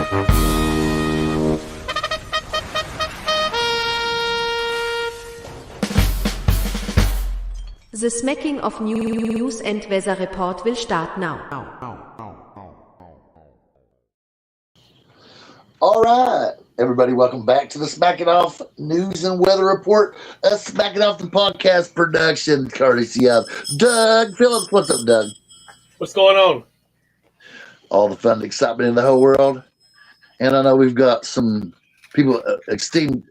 The smacking of news and weather report will start now. All right, everybody, welcome back to the Smack It Off News and Weather Report, a Smack It Off the podcast production, courtesy of Doug Phillips. What's up, Doug? What's going on? All the fun and excitement in the whole world. And I know we've got some people, esteemed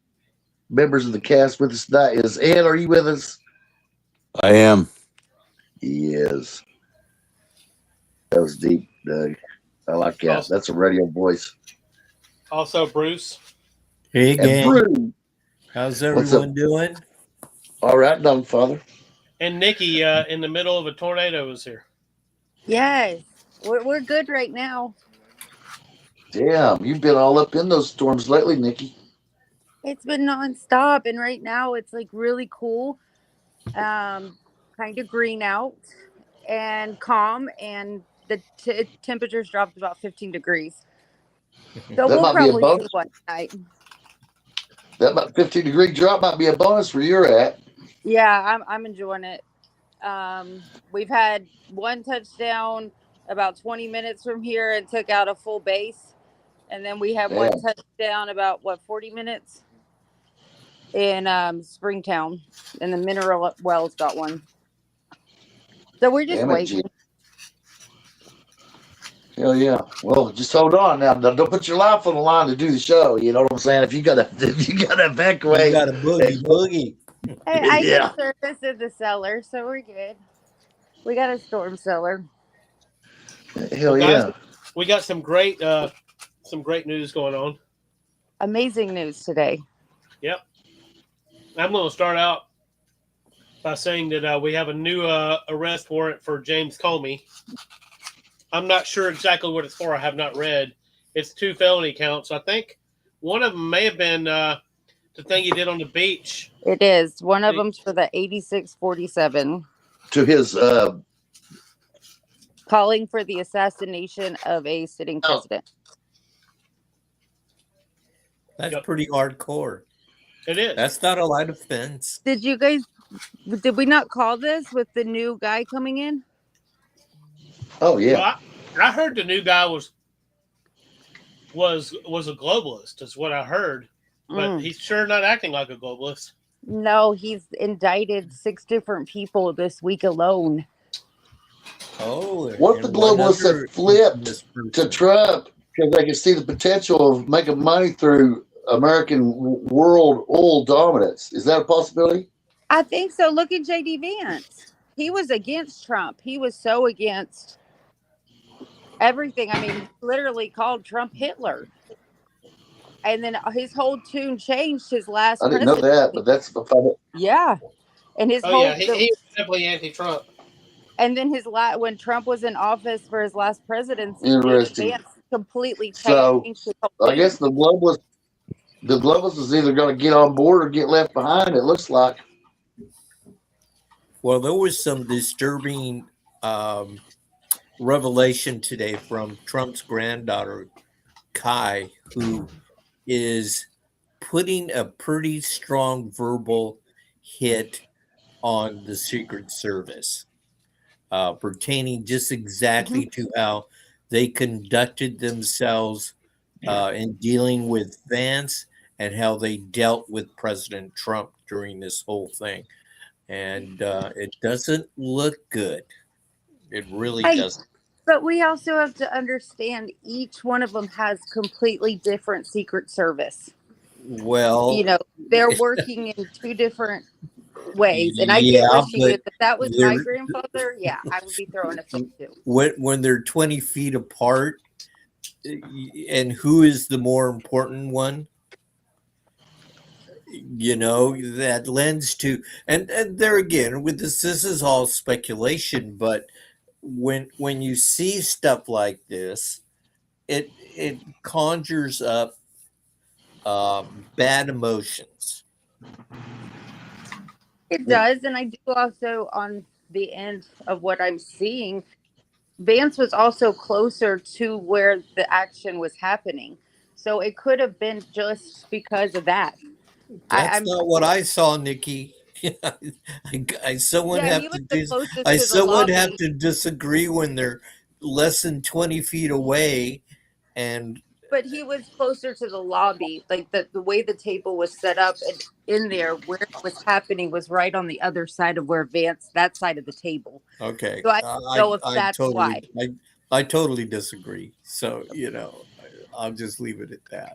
members of the cast with us tonight. Is Ed, are you with us? I am. He is. That was deep, Doug. I like that. Awesome. That's a radio voice. Also, Bruce. Hey, And gang. Brew. How's What's up? everyone doing? All right, Doug, Father. And Nikki in the middle of a tornado is here. Yes, we're good right now. Damn, you've been all up in those storms lately, Nikki. It's been nonstop, and right now it's like really cool, kind of green out and calm, and the temperature's dropped about 15 degrees. So That we'll might be a probably bonus. see one night. That about 15-degree drop might be a bonus where you're at. Yeah, I'm enjoying it. We've had one touchdown about 20 minutes from here and took out a full base. And then we had one touchdown about 40 minutes in Springtown, and the Mineral Wells got one. So we're just Damn it, waiting. G. Hell yeah. Well, just hold on now. Don't put your life on the line to do the show. You know what I'm saying? If you gotta evacuate. You got a boogie. Hey, I Yeah. get service in the cellar, so we're good. We got a storm cellar. Hell Well, yeah. guys, we got some great news going on. Amazing news today. Yep. I'm going to start out by saying that we have a new arrest warrant for James Comey. I'm not sure exactly what it's for. I have not read. It's 2 felony counts. I think one of them may have been the thing he did on the beach. It is. One of them's for the 8647, To his calling for the assassination of a sitting president. That's pretty hardcore. It is. That's not a light offense. Did we not call this with the new guy coming in? oh yeah. Well, I heard the new guy was a globalist, is what I heard. But he's sure not acting like a globalist. No, he's indicted 6 different people this week alone. Oh, What if the globalists have flipped to Trump because they can see the potential of making money through American world oil dominance? Is that a possibility? I think so. Look at J.D. Vance. He was against Trump. He was so against everything. I mean, he literally called Trump Hitler. And then his whole tune changed his last I didn't know that, but that's Yeah. And his He was definitely anti-Trump. And then when Trump was in office for his last presidency, Interesting. Vance completely changed. So his whole I guess the globalists is either going to get on board or get left behind. It looks like. Well, there was some disturbing revelation today from Trump's granddaughter, Kai, who is putting a pretty strong verbal hit on the Secret Service, pertaining just exactly to how they conducted themselves in dealing with Vance and how they dealt with President Trump during this whole thing. And it doesn't look good. It really doesn't. But we also have to understand each one of them has completely different Secret Service. Well, they're working in 2 different ways. And I get where she is. If that was my grandfather, I would be throwing a fit too. When they're 20 feet apart, and who is the more important one? That lends to, and there again, with this is all speculation, but when you see stuff like this, it conjures up bad emotions. It does, and I do also, on the end of what I'm seeing, Vance was also closer to where the action was happening. So it could have been just because of that. That's I'm not what I saw, Nikki. I someone yeah, have he was to the dis- closest I to the someone have lobby. to disagree when they're less than 20 feet away, and But he was closer to the lobby. Like the way the table was set up and in there where it was happening was right on the other side of where Vance, that side of the table. okay, So I don't know if that's why. I totally disagree. So I'll just leave it at that.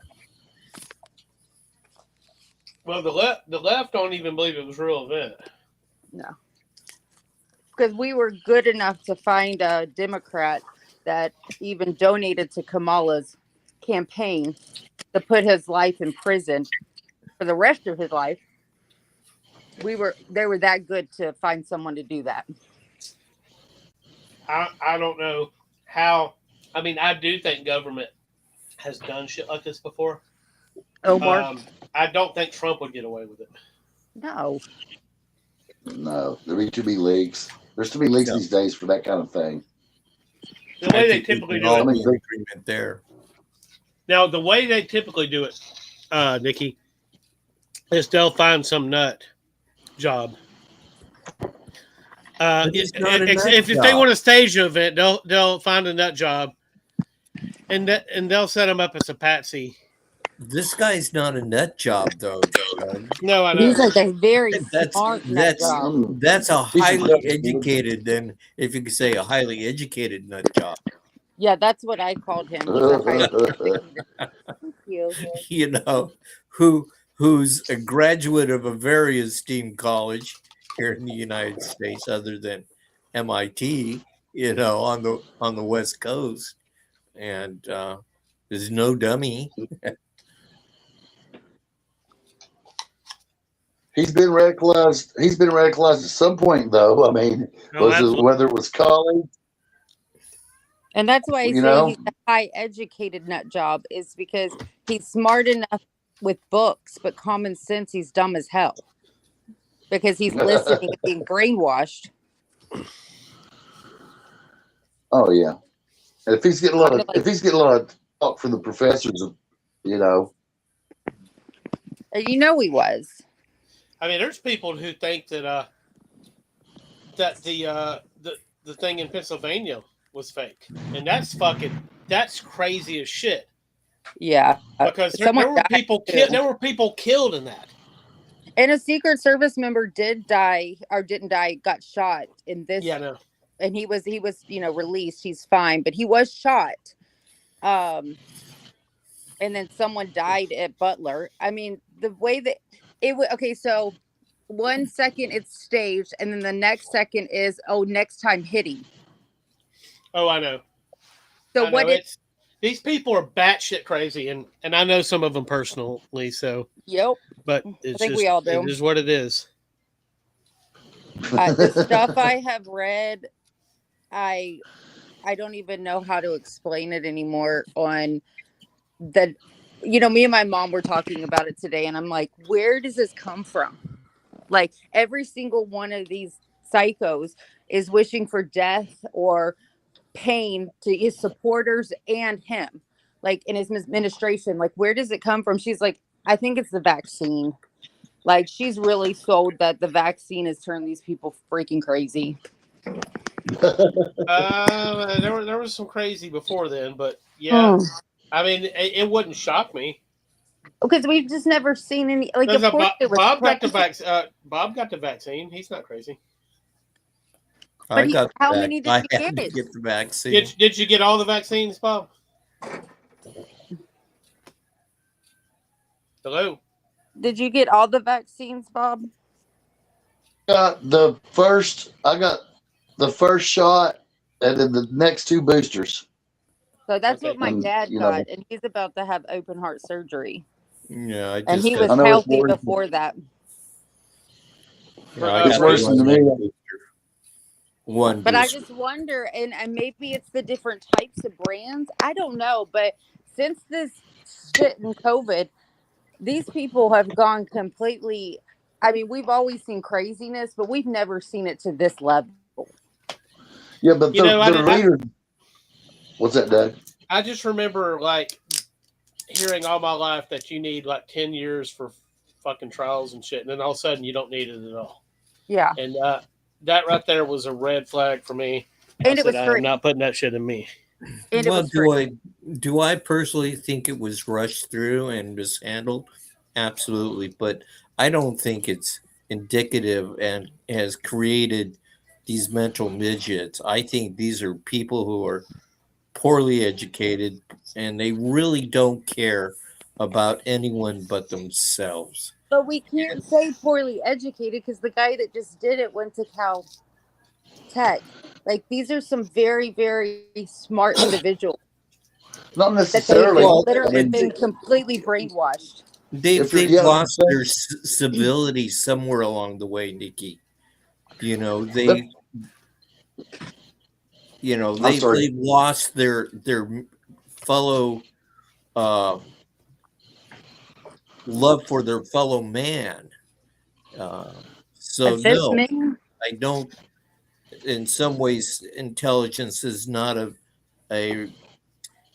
Well, the left don't even believe it was a real event. No. Because we were good enough to find a Democrat that even donated to Kamala's campaign to put his life in prison for the rest of his life. They were that good to find someone to do that. I don't know how. I mean, I do think government has done shit like this before. Omar? I don't think Trump would get away with it. No. No, there be too many leaks. There's too many leaks No. these days for that kind of thing. The way I they think we typically can do all it. be in agreement there. Now, the way they typically do it, Nikki, is they'll find some nut job. It's not a nut If they job. want to stage an event, they'll find a nut job, and they'll set them up as a patsy. This guy's not a nut job, though. Doug. No, I know. He's like a very That's smart nut that's job. that's a He's a highly nut job. educated. Then, if you could say a highly educated nut job, Yeah, that's what I called him. He's a highly educated. Thank you. who's a graduate of a very esteemed college here in the United States, other than MIT, on the West Coast, and is no dummy. He's been radicalized. He's been radicalized at some point, though. I mean, whether it was college, And that's why I You say know? he's a high educated nut job, is because he's smart enough with books, but common sense, he's dumb as hell. Because he's listening and being brainwashed. oh yeah. And if he's getting a lot of talk from the professors, You know he was. I mean, there's people who think that the thing in Pennsylvania was fake, and that's crazy as shit. Yeah. Because there Someone were died, people too. there were people killed in that. And a Secret Service member did die, or didn't die, got shot in this. Yeah, no. And he was released. He's fine, but he was shot. And then someone died at Butler. I mean, the way that it was, okay, so 1 second it's staged, and then the next second is, next time hitting. Oh, I know. So I know. These people are batshit crazy, and I know some of them personally. So, Yep. but it's think we all do. It is what it is. The stuff I have read, I don't even know how to explain it anymore. On the, me and my mom were talking about it today, and I'm like, where does this come from? Like, every single one of these psychos is wishing for death or pain to his supporters and him, like in his administration. Like, where does it come from? She's like, I think it's the vaccine. Like, she's really sold that the vaccine has turned these people freaking crazy. There was some crazy before then, but yeah, I mean, it wouldn't shock me because we've just never seen any. Like, of course, Bob got the vaccine. He's not crazy. But how many did I you had to get? get the vaccine. Did you get all the vaccines, Bob? Hello. Did you get all the vaccines, Bob? I got the first shot, and then the next 2 boosters. So that's Okay. what my And, dad got, and he's about to have open heart surgery. Yeah, I And just he got- was I know it's healthy worrisome. before that. yeah, I It's got worse than me. One But I booster. just wonder, and maybe it's the different types of brands. I don't know. But since this shit in COVID, these people have gone completely. I mean, we've always seen craziness, but we've never seen it to this level. Yeah, but the leader. What's that, Doug? I just remember, like, hearing all my life that you need like 10 years for fucking trials and shit, and then all of a sudden you don't need it at all. Yeah. And that right there was a red flag for me. And it was I'm free. not putting that shit in me. And it Well, was free. do I personally think it was rushed through and mishandled? Absolutely, but I don't think it's indicative and has created these mental midgets. I think these are people who are poorly educated and they really don't care about anyone but themselves. But we can't say poorly educated because the guy that just did it went to Cal Tech. Like, these are some very, very smart individuals Not that necessarily. they've literally I mean, been completely brainwashed. If you're- They've yeah, lost their civility somewhere along the way, Nikki. You know, they've lost their fellow love for their fellow man. So This no, man, I don't. In some ways, intelligence is not a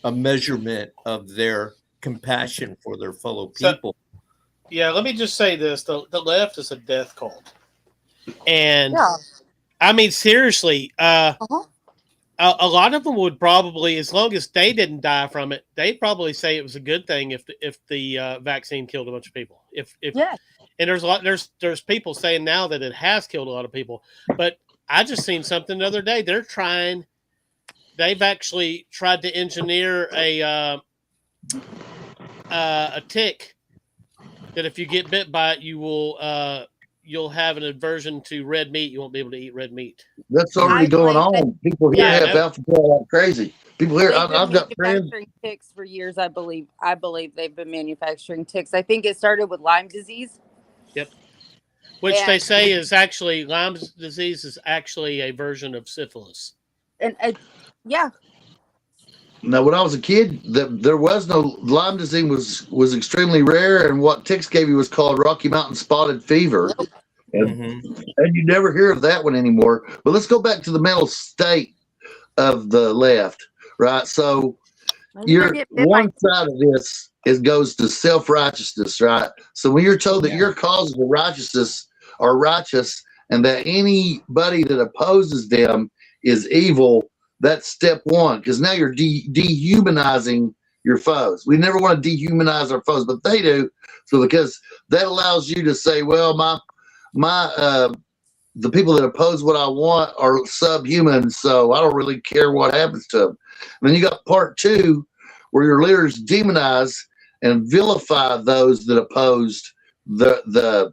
measurement of their compassion for their fellow people. Yeah, let me just say this: the left is a death cult, and yeah. I mean seriously, a lot of them would probably, as long as they didn't die from it, they'd probably say it was a good thing if the vaccine killed a bunch of people. Yeah. And there's people saying now that it has killed a lot of people, but I just seen something the other day. They've actually tried to engineer a tick that if you get bit by it, you'll have an aversion to red meat. You won't be able to eat red meat. That's already going on. People here have alpha-gal like crazy. People here, I've got friends. Manufacturing ticks for years. I believe they've been manufacturing ticks. I think it started with Lyme disease. Yep. Which they say is actually Lyme disease is actually a version of syphilis. And yeah. Now, when I was a kid, there was no Lyme disease was extremely rare, and what ticks gave you was called Rocky Mountain Spotted Fever, and you never hear of that one anymore. But let's go back to the mental state of the left, right? So, one side of this goes to self-righteousness, right? So when you're told that your causes of righteousness are righteous, and that anybody that opposes them is evil. That's step one, because now you're dehumanizing your foes. We never want to dehumanize our foes, but they do. So because that allows you to say, well, the people that oppose what I want are subhuman, so I don't really care what happens to them. And then you got part two, where your leaders demonize and vilify those that opposed the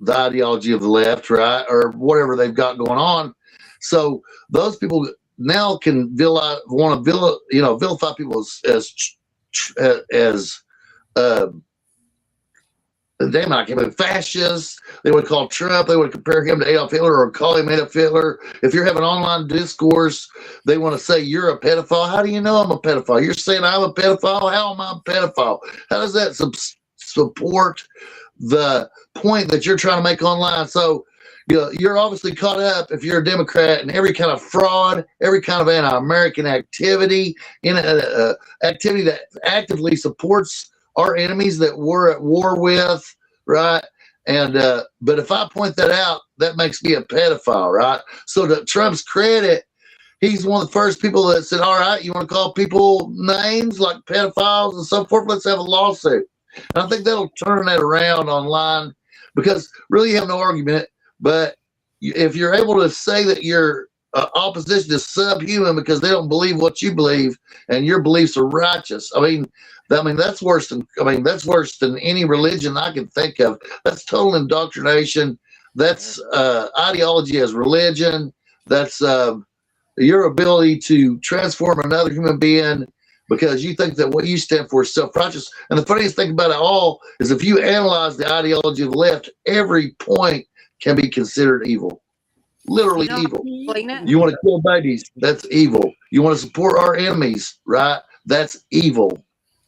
ideology of the left, right, or whatever they've got going on. So those people now can vilify people as damn, I can't believe fascists. They would call Trump. They would compare him to Adolf Hitler or call him Adolf Hitler. If you're having online discourse, they want to say you're a pedophile. How do you know I'm a pedophile? You're saying I'm a pedophile. How am I a pedophile? How does that support the point that you're trying to make online? So you're obviously caught up, if you're a Democrat, in every kind of fraud, every kind of anti-American activity, in activity that actively supports our enemies that we're at war with, right? And but if I point that out, that makes me a pedophile, right? So to Trump's credit, he's one of the first people that said, all right, you want to call people names like pedophiles and so forth? Let's have a lawsuit. And I think that'll turn that around online, because really you have no argument. But if you're able to say that your opposition is subhuman because they don't believe what you believe and your beliefs are righteous, I mean that's worse than any religion I can think of. That's total indoctrination. That's ideology as religion. That's your ability to transform another human being because you think that what you stand for is self-righteous. And the funniest thing about it all is if you analyze the ideology of the left, every point can be considered evil. Literally evil. You want to kill babies, that's evil. You want to support our enemies, right? That's evil,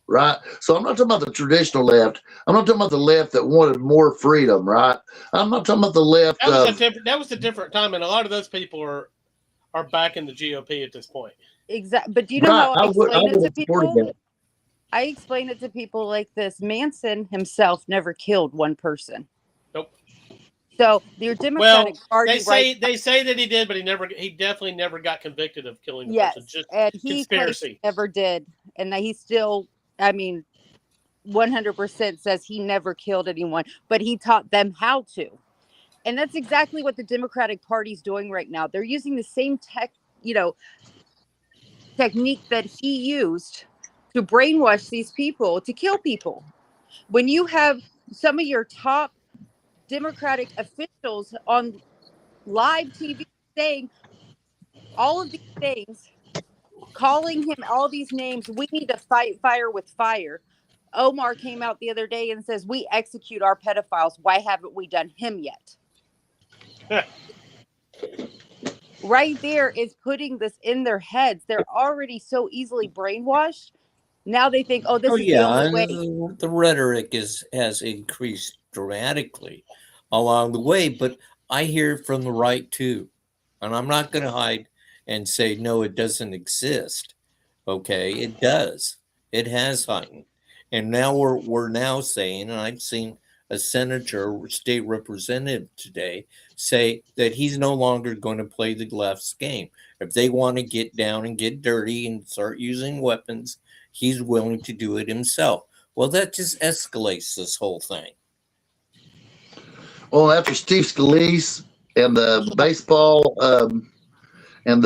right? So I'm not talking about the traditional left. I'm not talking about the left that wanted more freedom, right? I'm not talking about the left. That was a different time, and a lot of those people are back in the GOP at this point. Exactly. But do you know how I explain it to people? I explain it to people like this. Manson himself never killed one person. Nope. So your Democratic Party, they say that he did, but he definitely never got convicted of killing the person. Just and he conspiracy. Never did, and he still, 100% says he never killed anyone, but he taught them how to, and that's exactly what the Democratic Party's doing right now. They're using the same technique that he used to brainwash these people to kill people. When you have some of your top Democratic officials on live TV saying all of these things, calling him all these names, we need to fight fire with fire. Omar came out the other day and says, we execute our pedophiles. Why haven't we done him yet? Right there is putting this in their heads. They're already so easily brainwashed. Now they think, this is the only way. The rhetoric has increased dramatically along the way, but I hear from the right too. And I'm not going to hide and say, no, it doesn't exist. Okay, it does. It has heightened. And now we're now saying, and I've seen a senator or state representative today say that he's no longer going to play the left's game. If they want to get down and get dirty and start using weapons, he's willing to do it himself. Well, that just escalates this whole thing. Well, after Steve Scalise and the baseball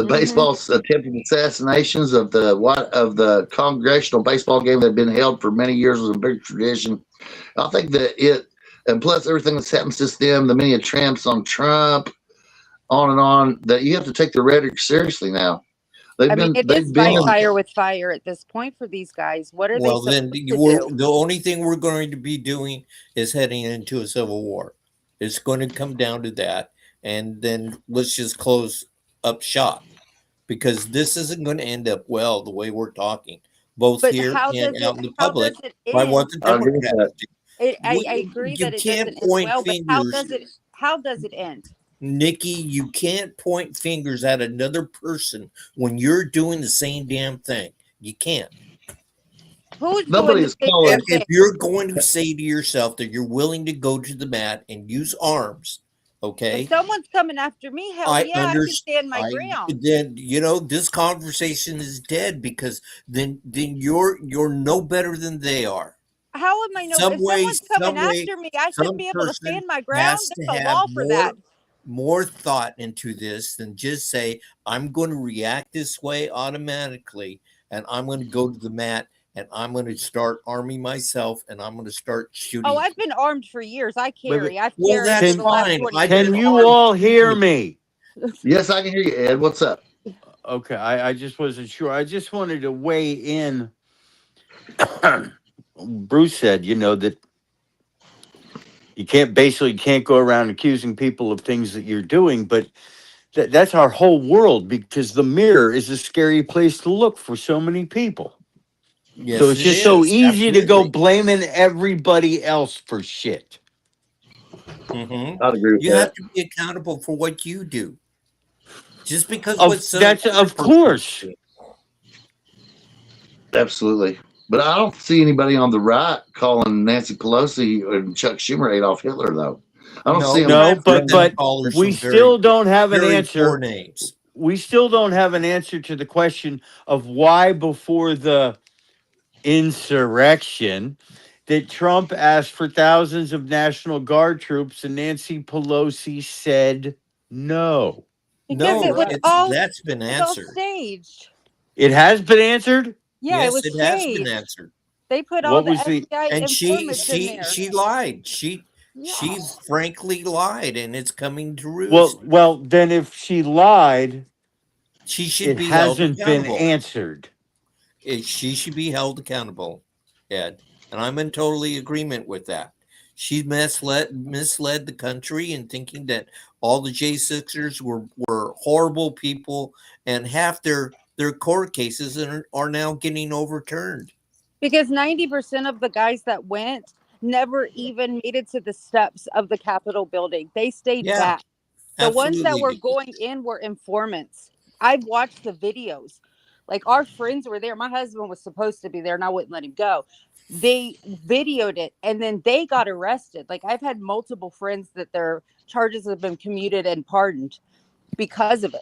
baseball attempted assassinations of the congressional baseball game that had been held for many years was a big tradition. I think that and plus everything that's happened since then, the many attempts on Trump, on and on, that you have to take the rhetoric seriously now. It is fire with fire at this point for these guys. What are they supposed to do? The only thing we're going to be doing is heading into a civil war. It's going to come down to that, and then let's just close up shop, because this isn't going to end up well the way we're talking, both here and out in the public. By what the Democrats do. I agree that it doesn't end well, but how does it end? Nikki, you can't point fingers at another person when you're doing the same damn thing. You can't. If you're going to say to yourself that you're willing to go to the mat and use arms, okay? If someone's coming after me, I can stand my ground. Then this conversation is dead, because then you're no better than they are. How am I no? If someone's coming after me, I should be able to stand my ground. There's a law for that. More thought into this than just say, I'm going to react this way automatically, and I'm going to go to the mat, and I'm going to start arming myself, and I'm going to start shooting. Oh, I've been armed for years. I carry. That's fine. Can you all hear me? Yes, I can hear you, Ed. What's up? Okay, I just wasn't sure. I just wanted to weigh in. Bruce said, that you can't go around accusing people of things that you're doing, but that's our whole world, because the mirror is a scary place to look for so many people. Yes, so it's just so easy to go blaming everybody else for shit. Mm-hmm. I'd agree with you that. have to be accountable for what you do. Just because of course. Absolutely. But I don't see anybody on the right calling Nancy Pelosi and Chuck Schumer Adolf Hitler, though. I don't see them. No, but we still don't have an answer. Names. We still don't have an answer to the question of why, before the insurrection, that Trump asked for thousands of National Guard troops and Nancy Pelosi said no. Because that's been answered. Staged. It has been answered? Yeah, yes, it has been answered. They put all the FBI and informants in there. She lied. She frankly lied, and it's coming to roost. Well, then if she lied, she should be hasn't been answered. She should be held accountable, Ed, and I'm in totally agreement with that. She misled the country in thinking that all the J6ers were horrible people, and half their court cases are now getting overturned. Because 90% of the guys that went never even made it to the steps of the Capitol building. They stayed back. The ones that were going in were informants. I've watched the videos. Like our friends were there. My husband was supposed to be there and I wouldn't let him go. They videoed it and then they got arrested. Like I've had multiple friends that their charges have been commuted and pardoned because of it.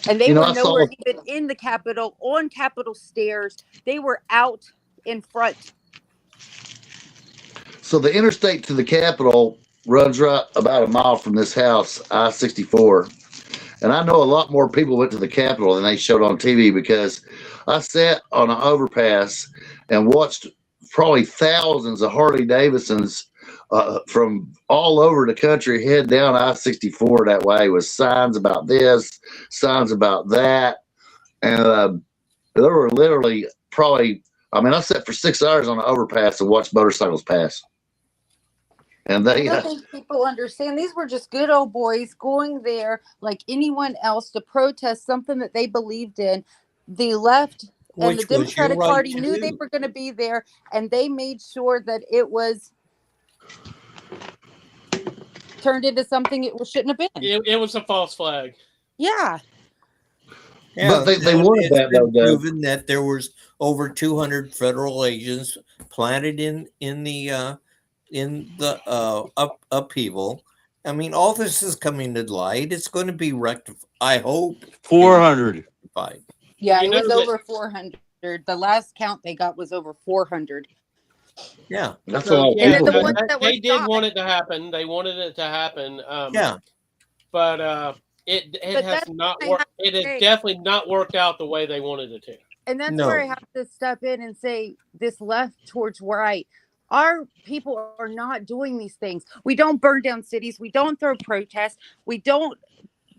And they You know, were I saw- nowhere even in the Capitol, on Capitol stairs. They were out in front. So the interstate to the Capitol runs right about a mile from this house, I-64. And I know a lot more people went to the Capitol than they showed on TV because I sat on an overpass and watched probably thousands of Harley Davidsons from all over the country head down I-64 that way with signs about this, signs about that. And there were literally probably, I mean, I sat for 6 hours on an overpass and watched motorcycles pass. And I they, don't think people understand. These were just good old boys going there like anyone else to protest something that they believed in. The left and the Which was your Democratic right Party to knew they do. were going to be there, and they made sure that it was turned into something it shouldn't have been. It was a false flag. Yeah. But they and wanted it's that, been though, Doug. proven that there was over 200 federal agents planted in the upheaval. I mean, all this is coming to light. It's going to be rectified. I hope 400. rectified. Yeah, You it know was that- over 400. The last count they got was over 400. Yeah, That's a So, lot of yeah, then the people. ones that were they did shot- want it to happen. They wanted it to happen. yeah. But it But has that's not what I worked. have to It has say. definitely not worked out the way they wanted it to. And that's No. where I have to step in and say this left towards right. Our people are not doing these things. We don't burn down cities. We don't throw protests. We don't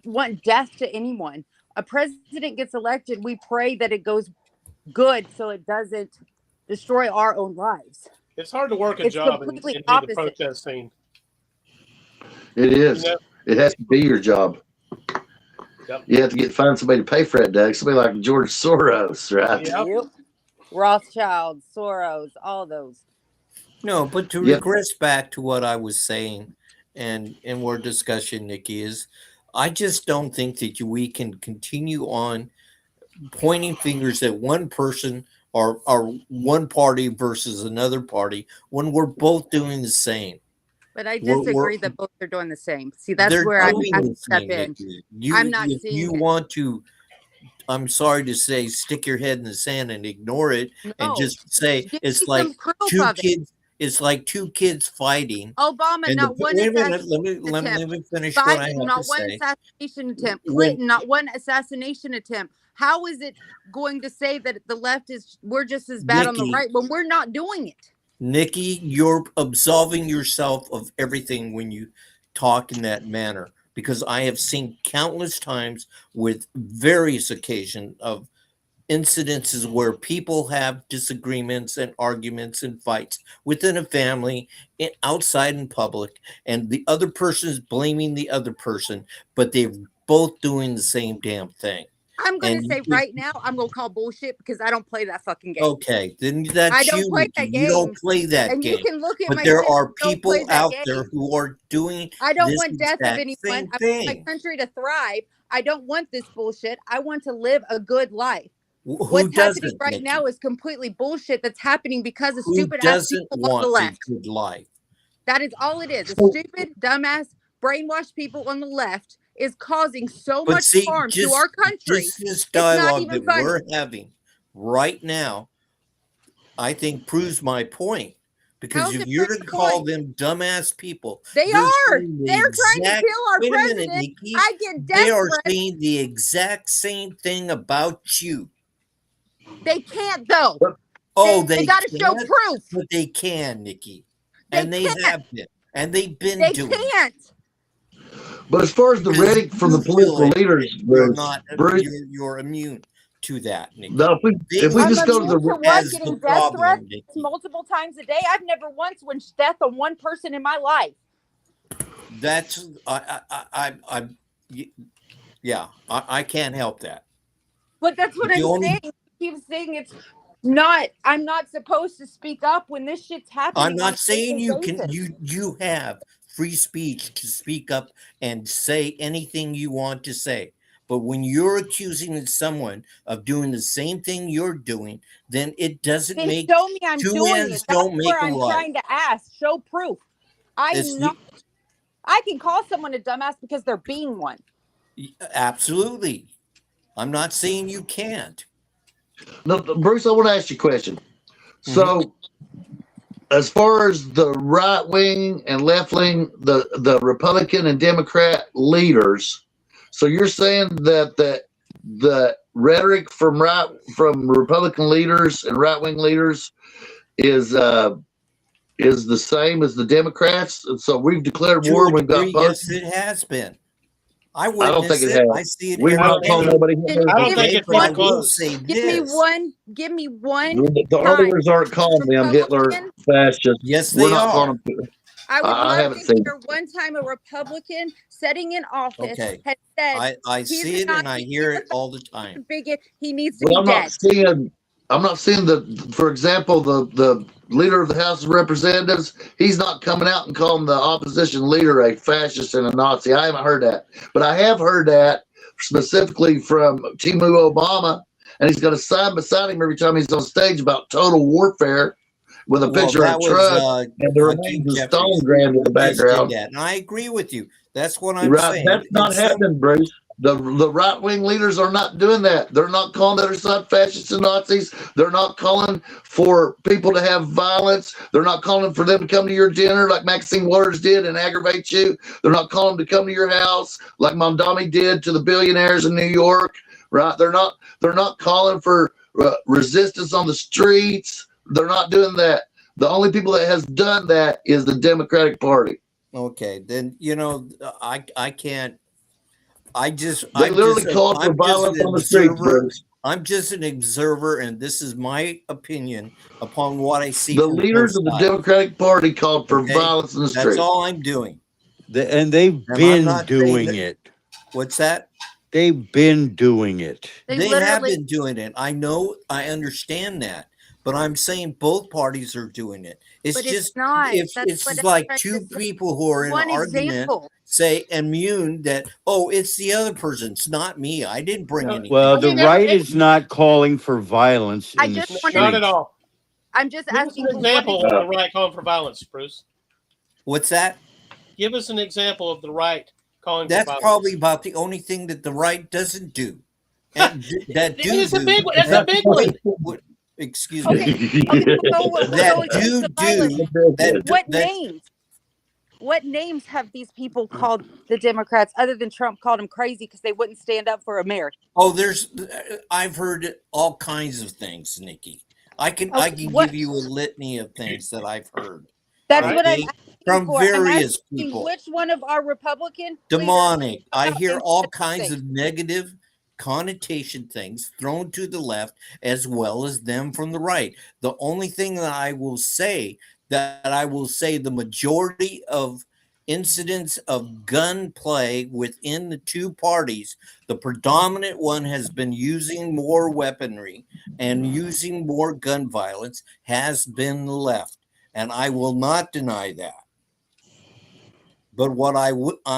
want death to anyone. A president gets elected. We pray that it goes good so it doesn't destroy our own lives. It's hard to work a It's job completely and do the opposite. protest scene. It is. You know? It has to be your job. Yep. You have to find somebody to pay for that, Doug. Somebody like George Soros, right? Yep. Yep. Rothschild, Soros, all those. No, but to Yep. regress back to what I was saying and our discussion, Nikki, is I just don't think that we can continue on pointing fingers at one person or one party versus another party when we're both doing the same. But I We're- disagree that both are doing the same. See, that's They're where I doing have the to step same, in. Nikki. I'm not if seeing you it. want to, I'm sorry to say, stick your head in the sand and ignore it and No. just say Give it's me like some proof two of it. kids. It's like two kids fighting. Obama, And not one wait a minute, assassination let attempt. me finish what I have Biden, to not one say. assassination attempt. When- Clinton, not one assassination attempt. How is it going to say that the left is we're just as bad on the Nikki. right when we're not doing it? Nikki, you're absolving yourself of everything when you talk in that manner, because I have seen countless times with various occasions of incidences where people have disagreements and arguments and fights within a family, outside in public, and the other person is blaming the other person, but they're both doing the same damn thing. I'm going And to say you- right now, I'm going to call bullshit because I don't play that fucking game. Okay, then that's I don't you. play Nikki. that You don't game. play that and game. you can look at But my there shit, are I don't people play that out game. there who are doing I don't this want death of exact anyone. same I want my thing. country to thrive. I don't want this bullshit. I want to live a good life. Who What's happening doesn't, right Nikki? now is completely bullshit that's happening because of Who stupid ass doesn't people on the want a left. good life? That is all it is. The So- stupid, dumbass, brainwashed people on the left is causing so But much see, harm to just our country. this not dialogue even that funny. we're having right now, I think proves my point. Because How's if it you're prove to the call point? them dumbass people, They they're are. saying the They're trying to exact- kill our Wait a minute, president. Nikki. I get They are desperate. saying the exact same thing about you. They can't though. Oh, they got to show can't? proof. But they can, Nikki. They And they can't. have been. And they've been They doing it. can't. But as far as the Because rhetoric from the you feel political it. leaders, You're Bruce, not Bruce, you're immune to that, Nikki. no, if we I'm just go to immune the to what? As Getting the death problem, threats Nikki. multiple times a day. I've never once wished death on one person in my life. That's I can't help that. But that's what The I'm only- saying. He was saying it's not. I'm not supposed to speak up when this shit's happening. I'm on not a saying daily you can basis. you have free speech to speak up and say anything you want to say. But when you're accusing someone of doing the same thing you're doing, then it doesn't Then make show me I'm two doing ends it. That's don't make where a I'm right. trying to ask. Show proof. I can call someone a dumbass because they're being one. Absolutely. I'm not saying you can't. No, Bruce, I want to ask you a question. So, as far as the right wing and left wing, the Republican and Democrat leaders, so you're saying that the rhetoric from Republican leaders and right wing leaders is the same as the Democrats, and so we've declared war. We've got yes, it has been. I don't think witnessed it it. has. I see it. We've every not told day. nobody. I don't think it's But I been will close. say Give me this. one. Give me one. The auditors aren't calling them Hitler Republican? fascists. Yes, We're they not are. calling them. I would I love haven't to seen hear one time a Republican sitting in office Okay. has said I he's see it and I Nazi, hear he's it all the time. a bigot, he needs to Well, be dead. I'm not seeing for example, the leader of the House of Representatives, he's not coming out and calling the opposition leader a fascist and a Nazi. I haven't heard that. But I have heard that specifically from Timu Obama, and he's got a sign beside him every time he's on stage about total warfare with a picture of Trump and the remains of Stalingrad in the background. And I agree with you. That's what I'm Right, saying. that's not happening, Bruce. The right wing leaders are not doing that. They're not calling the other side fascists and Nazis. They're not calling for people to have violence. They're not calling for them to come to your dinner like Maxine Waters did and aggravate you. They're not calling them to come to your house like Mondami did to the billionaires in New York. Right? They're not calling for resistance on the streets. They're not doing that. The only people that has done that is the Democratic Party. Okay, then I can't. They literally called for violence on the streets, Bruce. I'm just an observer, and this is my opinion upon what I see. The leaders of the Democratic Party called for violence in the streets. That's all I'm doing. And they've been doing it. What's that? They've been doing it. They have been doing it. I know. I understand that. But I'm saying both parties are doing it. It's But just it's not. it's like two people who are in an argument say immune that, oh, it's the other person. It's not me. I didn't bring anything. Well, the right is not calling for violence in the streets. Not at all. I'm just asking an example of the right calling for violence, Bruce. What's that? Give us an example of the right calling for violence. That's probably about the only thing that the right doesn't do. And that It's a big one. That's a big one. Excuse me. What names have these people called the Democrats other than Trump called them crazy because they wouldn't stand up for America? Oh, I've heard all kinds of things, Nikki. I can give you a litany of things that I've heard. That's what I'm from various people. Which one of our Republican demonic? I hear all kinds of negative connotation things thrown to the left as well as them from the right. The only thing that I will say the majority of incidents of gunplay within the two parties, the predominant one has been using more weaponry and using more gun violence has been the left. And I will not deny that. But what I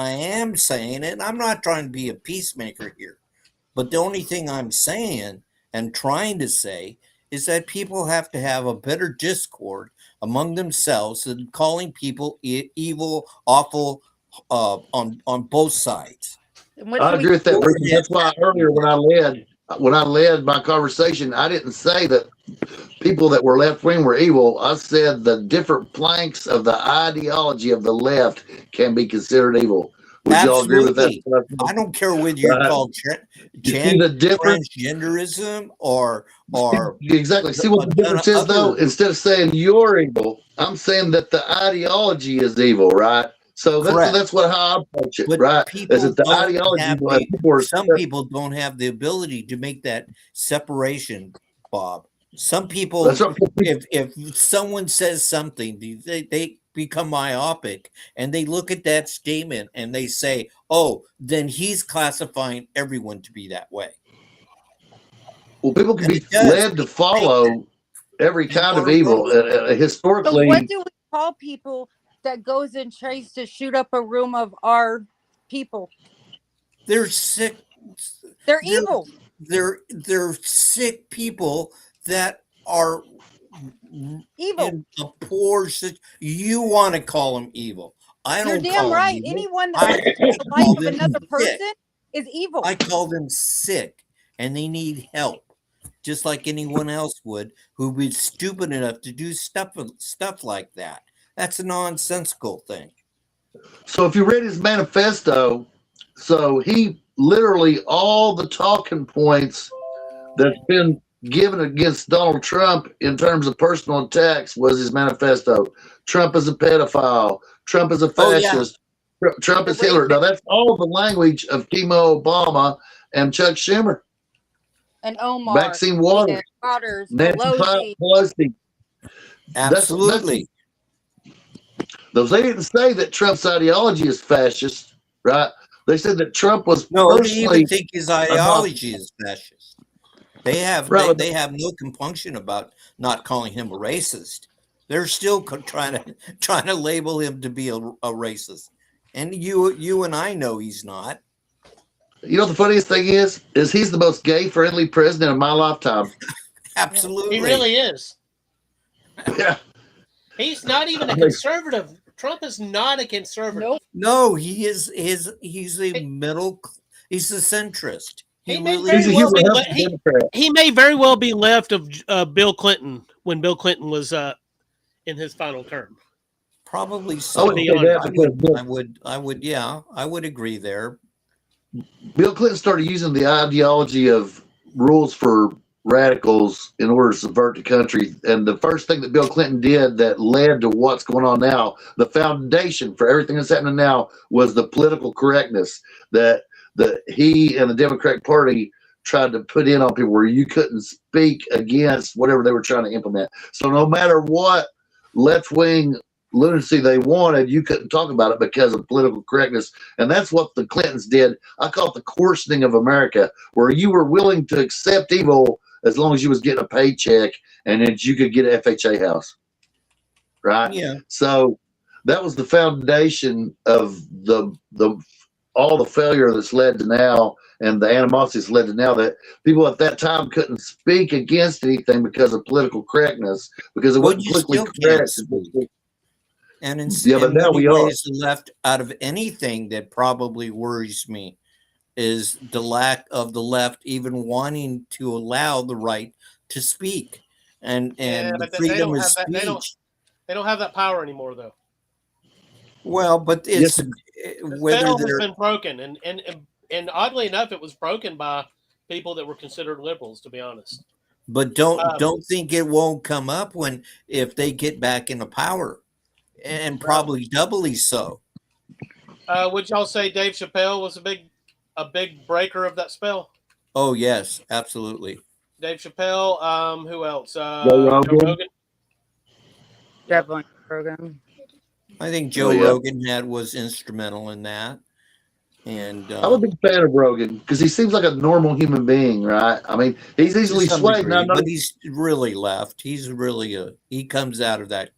am saying, and I'm not trying to be a peacemaker here, but the only thing I'm saying and trying to say is that people have to have a better discord among themselves than calling people evil, awful on both sides. I agree with that. That's why earlier when I led my conversation, I didn't say that people that were left wing were evil. I said the different planks of the ideology of the left can be considered evil. Would y'all agree with that? I don't care whether you're called transgenderism or exactly. See what the difference is, though? Instead of saying you're evil, I'm saying that the ideology is evil, right? So that's how I approach it, right? Is it the ideology? Some people don't have the ability to make that separation, Bob. Some people, if someone says something, they become myopic and they look at that statement and they say, oh, then he's classifying everyone to be that way. Well, people can be led to follow every kind of evil. Historically, so what do we call people that goes and tries to shoot up a room of our people? They're sick They're evil. They're sick people that are Evil. in a poor situation. You want to call them evil. I You're don't damn call right. them evil. Anyone I that takes the call life of them another sick. person is evil. I call them sick, and they need help, just like anyone else would who'd be stupid enough to do stuff like that. That's a nonsensical thing. So if you read his manifesto, so he literally all the talking points that's been given against Donald Trump in terms of personal attacks was his manifesto. Trump is a pedophile. Trump is a fascist. Trump is Hitler. Now that's all the language of Chemo Obama and Chuck Schumer. And Omar. Maxine Waters. Nancy Pelosi. Absolutely. They didn't say that Trump's ideology is fascist, right? They said that Trump was no. They personally even think his ideology is fascist. They have right, they have no compunction about not calling him a racist. They're still trying to label him to be a racist, and you and I know he's not. You know the funniest thing is he's the most gay-friendly president of my lifetime. Absolutely, he really is. Yeah, he's not even a conservative. Trump is not a conservative. Nope. No, he is. He's a middle. He's a centrist. He may very well be left of Bill Clinton when Bill Clinton was in his final term. Probably so. I would agree there. Bill Clinton started using the ideology of rules for radicals in order to subvert the country. And the first thing that Bill Clinton did that led to what's going on now, the foundation for everything that's happening now, was the political correctness that he and the Democratic Party tried to put in on people, where you couldn't speak against whatever they were trying to implement. So no matter what left-wing lunacy they wanted, you couldn't talk about it because of political correctness. And that's what the Clintons did. I call it the coarsening of America, where you were willing to accept evil as long as you was getting a paycheck and that you could get an FHA house. Right? Yeah. So that was the foundation of the all the failure that's led to now, and the animosity that's led to now, that people at that time couldn't speak against anything because of political correctness, because it wasn't politically correct. And in but now we are left out of anything that probably worries me is the lack of the left even wanting to allow the right to speak and the freedom of speech. They don't have that power anymore, though. Well, but it's whether has been broken, and oddly enough, it was broken by people that were considered liberals, to be honest. But don't think it won't come up if they get back into power, and probably doubly so. Would y'all say Dave Chappelle was a big breaker of that spell? Oh yes, absolutely. Dave Chappelle. Who else? Joe Rogan. Definitely Rogan. I think Joe Rogan was instrumental in that. And I'm a big fan of Rogan because he seems like a normal human being, right? I mean, he's easily swayed, but he's really left. He's really he comes out of that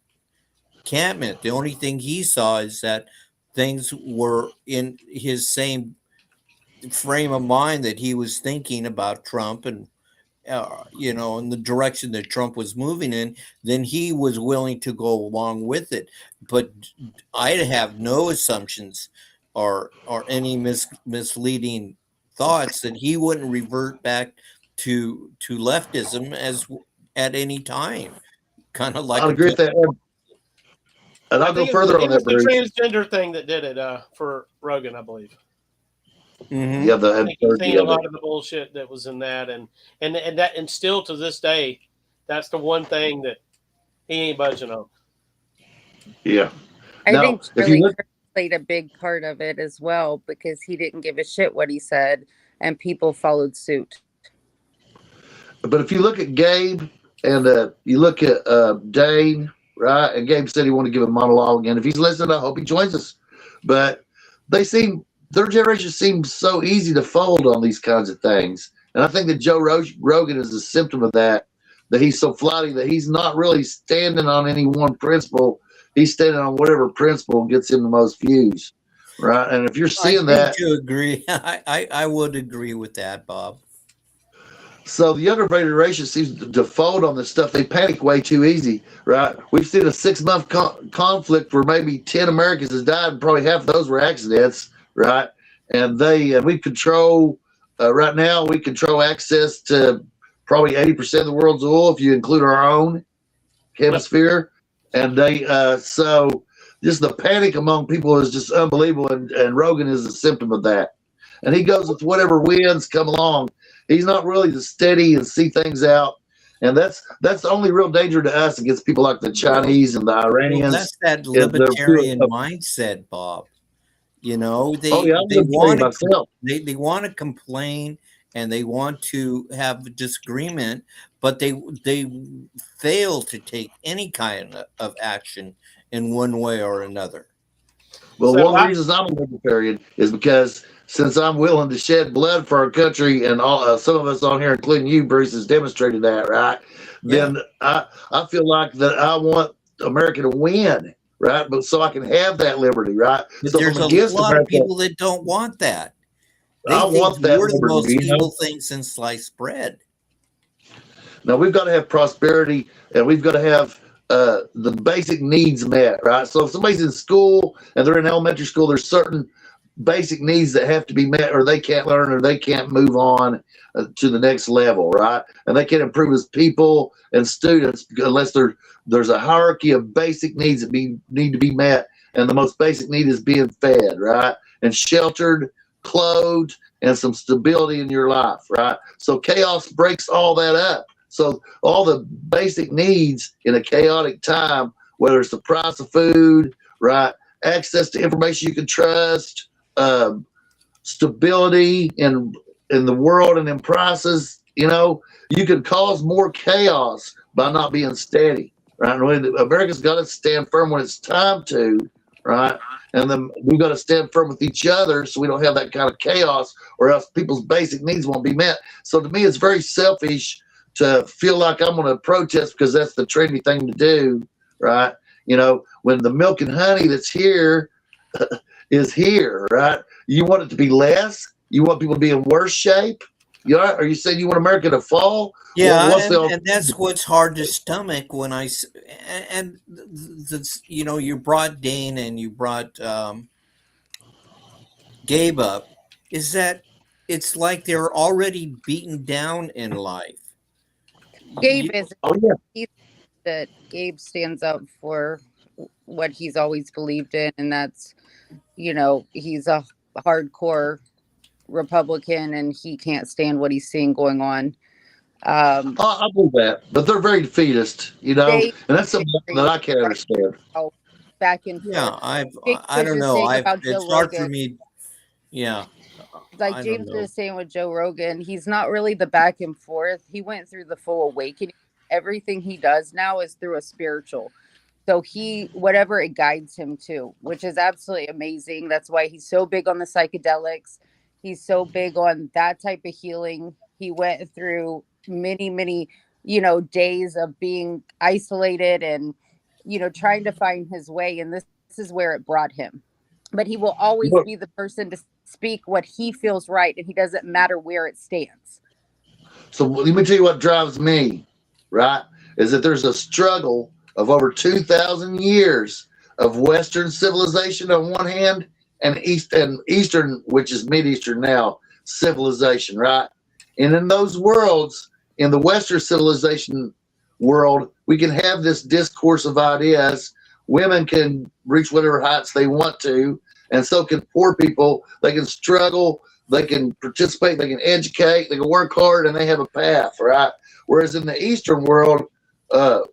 encampment. The only thing he saw is that things were in his same frame of mind that he was thinking about Trump and in the direction that Trump was moving in, then he was willing to go along with it. But I have no assumptions or any misleading thoughts that he wouldn't revert back to leftism as at any time. Kind of like I agree with that. And I'll go further on that. It was the transgender thing that did it for Rogan, I believe. Mm-hmm. Yeah, he's seen a lot of the bullshit that was in that, and still to this day, that's the one thing that he ain't budging on. Yeah, I think Charlie played a big part of it as well, because he didn't give a shit what he said, and people followed suit. But if you look at Gabe and you look at Dane, right? And Gabe said he wanted to give a monologue again. If he's listening, I hope he joins us. But their generation seems so easy to fold on these kinds of things. And I think that Joe Rogan is a symptom of that he's so flighty, that he's not really standing on any one principle. He's standing on whatever principle gets him the most views. right? And if you're I seeing tend that, to agree. I would agree with that, Bob. so the younger generation seems to fold on this stuff. They panic way too easy, right? We've seen a 6-month conflict where maybe 10 Americans has died, and probably half of those were accidents, right? And we control right now. We control access to probably 80% of the world's oil if you include our own hemisphere. And so just the panic among people is just unbelievable. And Rogan is a symptom of that. And he goes with whatever winds come along. He's not really to steady and see things out. And that's the only real danger to us against people like the Chinese and the Iranians. Well, that's that libertarian mindset, Bob. You know, they want to complain and they want to have disagreement, but they fail to take any kind of action in one way or another. Well, one of the reasons I'm a libertarian is because since I'm willing to shed blood for our country, and all some of us on here, including you, Bruce, has demonstrated that, right? Yeah. Then I feel like that I want America to win, right? But so I can have that liberty, right? But so there's a lot of people that don't want that. They want that. We're the most evil thing since sliced bread. Now we've got to have prosperity, and we've got to have the basic needs met, right? So if somebody's in school and they're in elementary school, there's certain basic needs that have to be met, or they can't learn, or they can't move on to the next level, right? And they can't improve as people and students unless there's a hierarchy of basic needs that need to be met. And the most basic need is being fed, right? And sheltered, clothed, and some stability in your life, right? So chaos breaks all that up. So all the basic needs in a chaotic time, whether it's the price of food, right, access to information you can trust, stability in the world and in prices, you know, you can cause more chaos by not being steady, right? And America's got to stand firm when it's time to, right? And then we've got to stand firm with each other so we don't have that kind of chaos, or else people's basic needs won't be met. So to me, it's very selfish to feel like I'm going to protest because that's the trendy thing to do, right? You know, when the milk and honey that's here is here, right? You want it to be less? You want people to be in worse shape? You know, are you saying you want America to fall? Yeah, and that's what's hard to stomach when you know, you brought Dane and you brought Gabe up, is that it's like they're already beaten down in life. Gabe that Gabe stands up for what he's always believed in, and that's, you know, he's a hardcore Republican and he can't stand what he's seeing going on. I believe that, but they're very defeatist, you know, and that's something that I can't understand. Back and forth. Yeah, I don't know. It's hard for me. Yeah. Like James was saying with Joe Rogan, he's not really the back and forth. He went through the full awakening. Everything he does now is through a spiritual. So whatever it guides him to, which is absolutely amazing. That's why he's so big on the psychedelics. He's so big on that type of healing. He went through many, you know, days of being isolated and, you know, trying to find his way. And this is where it brought him. But he will always be the person to speak what he feels right, and he doesn't matter where it stands. So let me tell you what drives me, right, is that there's a struggle of over 2,000 years of Western civilization on one hand and Eastern, which is Mideastern now, civilization, right? And in those worlds, in the Western civilization world, we can have this discourse of ideas. Women can reach whatever heights they want to, and so can poor people. They can struggle, they can participate, they can educate, they can work hard, and they have a path, right? Whereas in the Eastern world,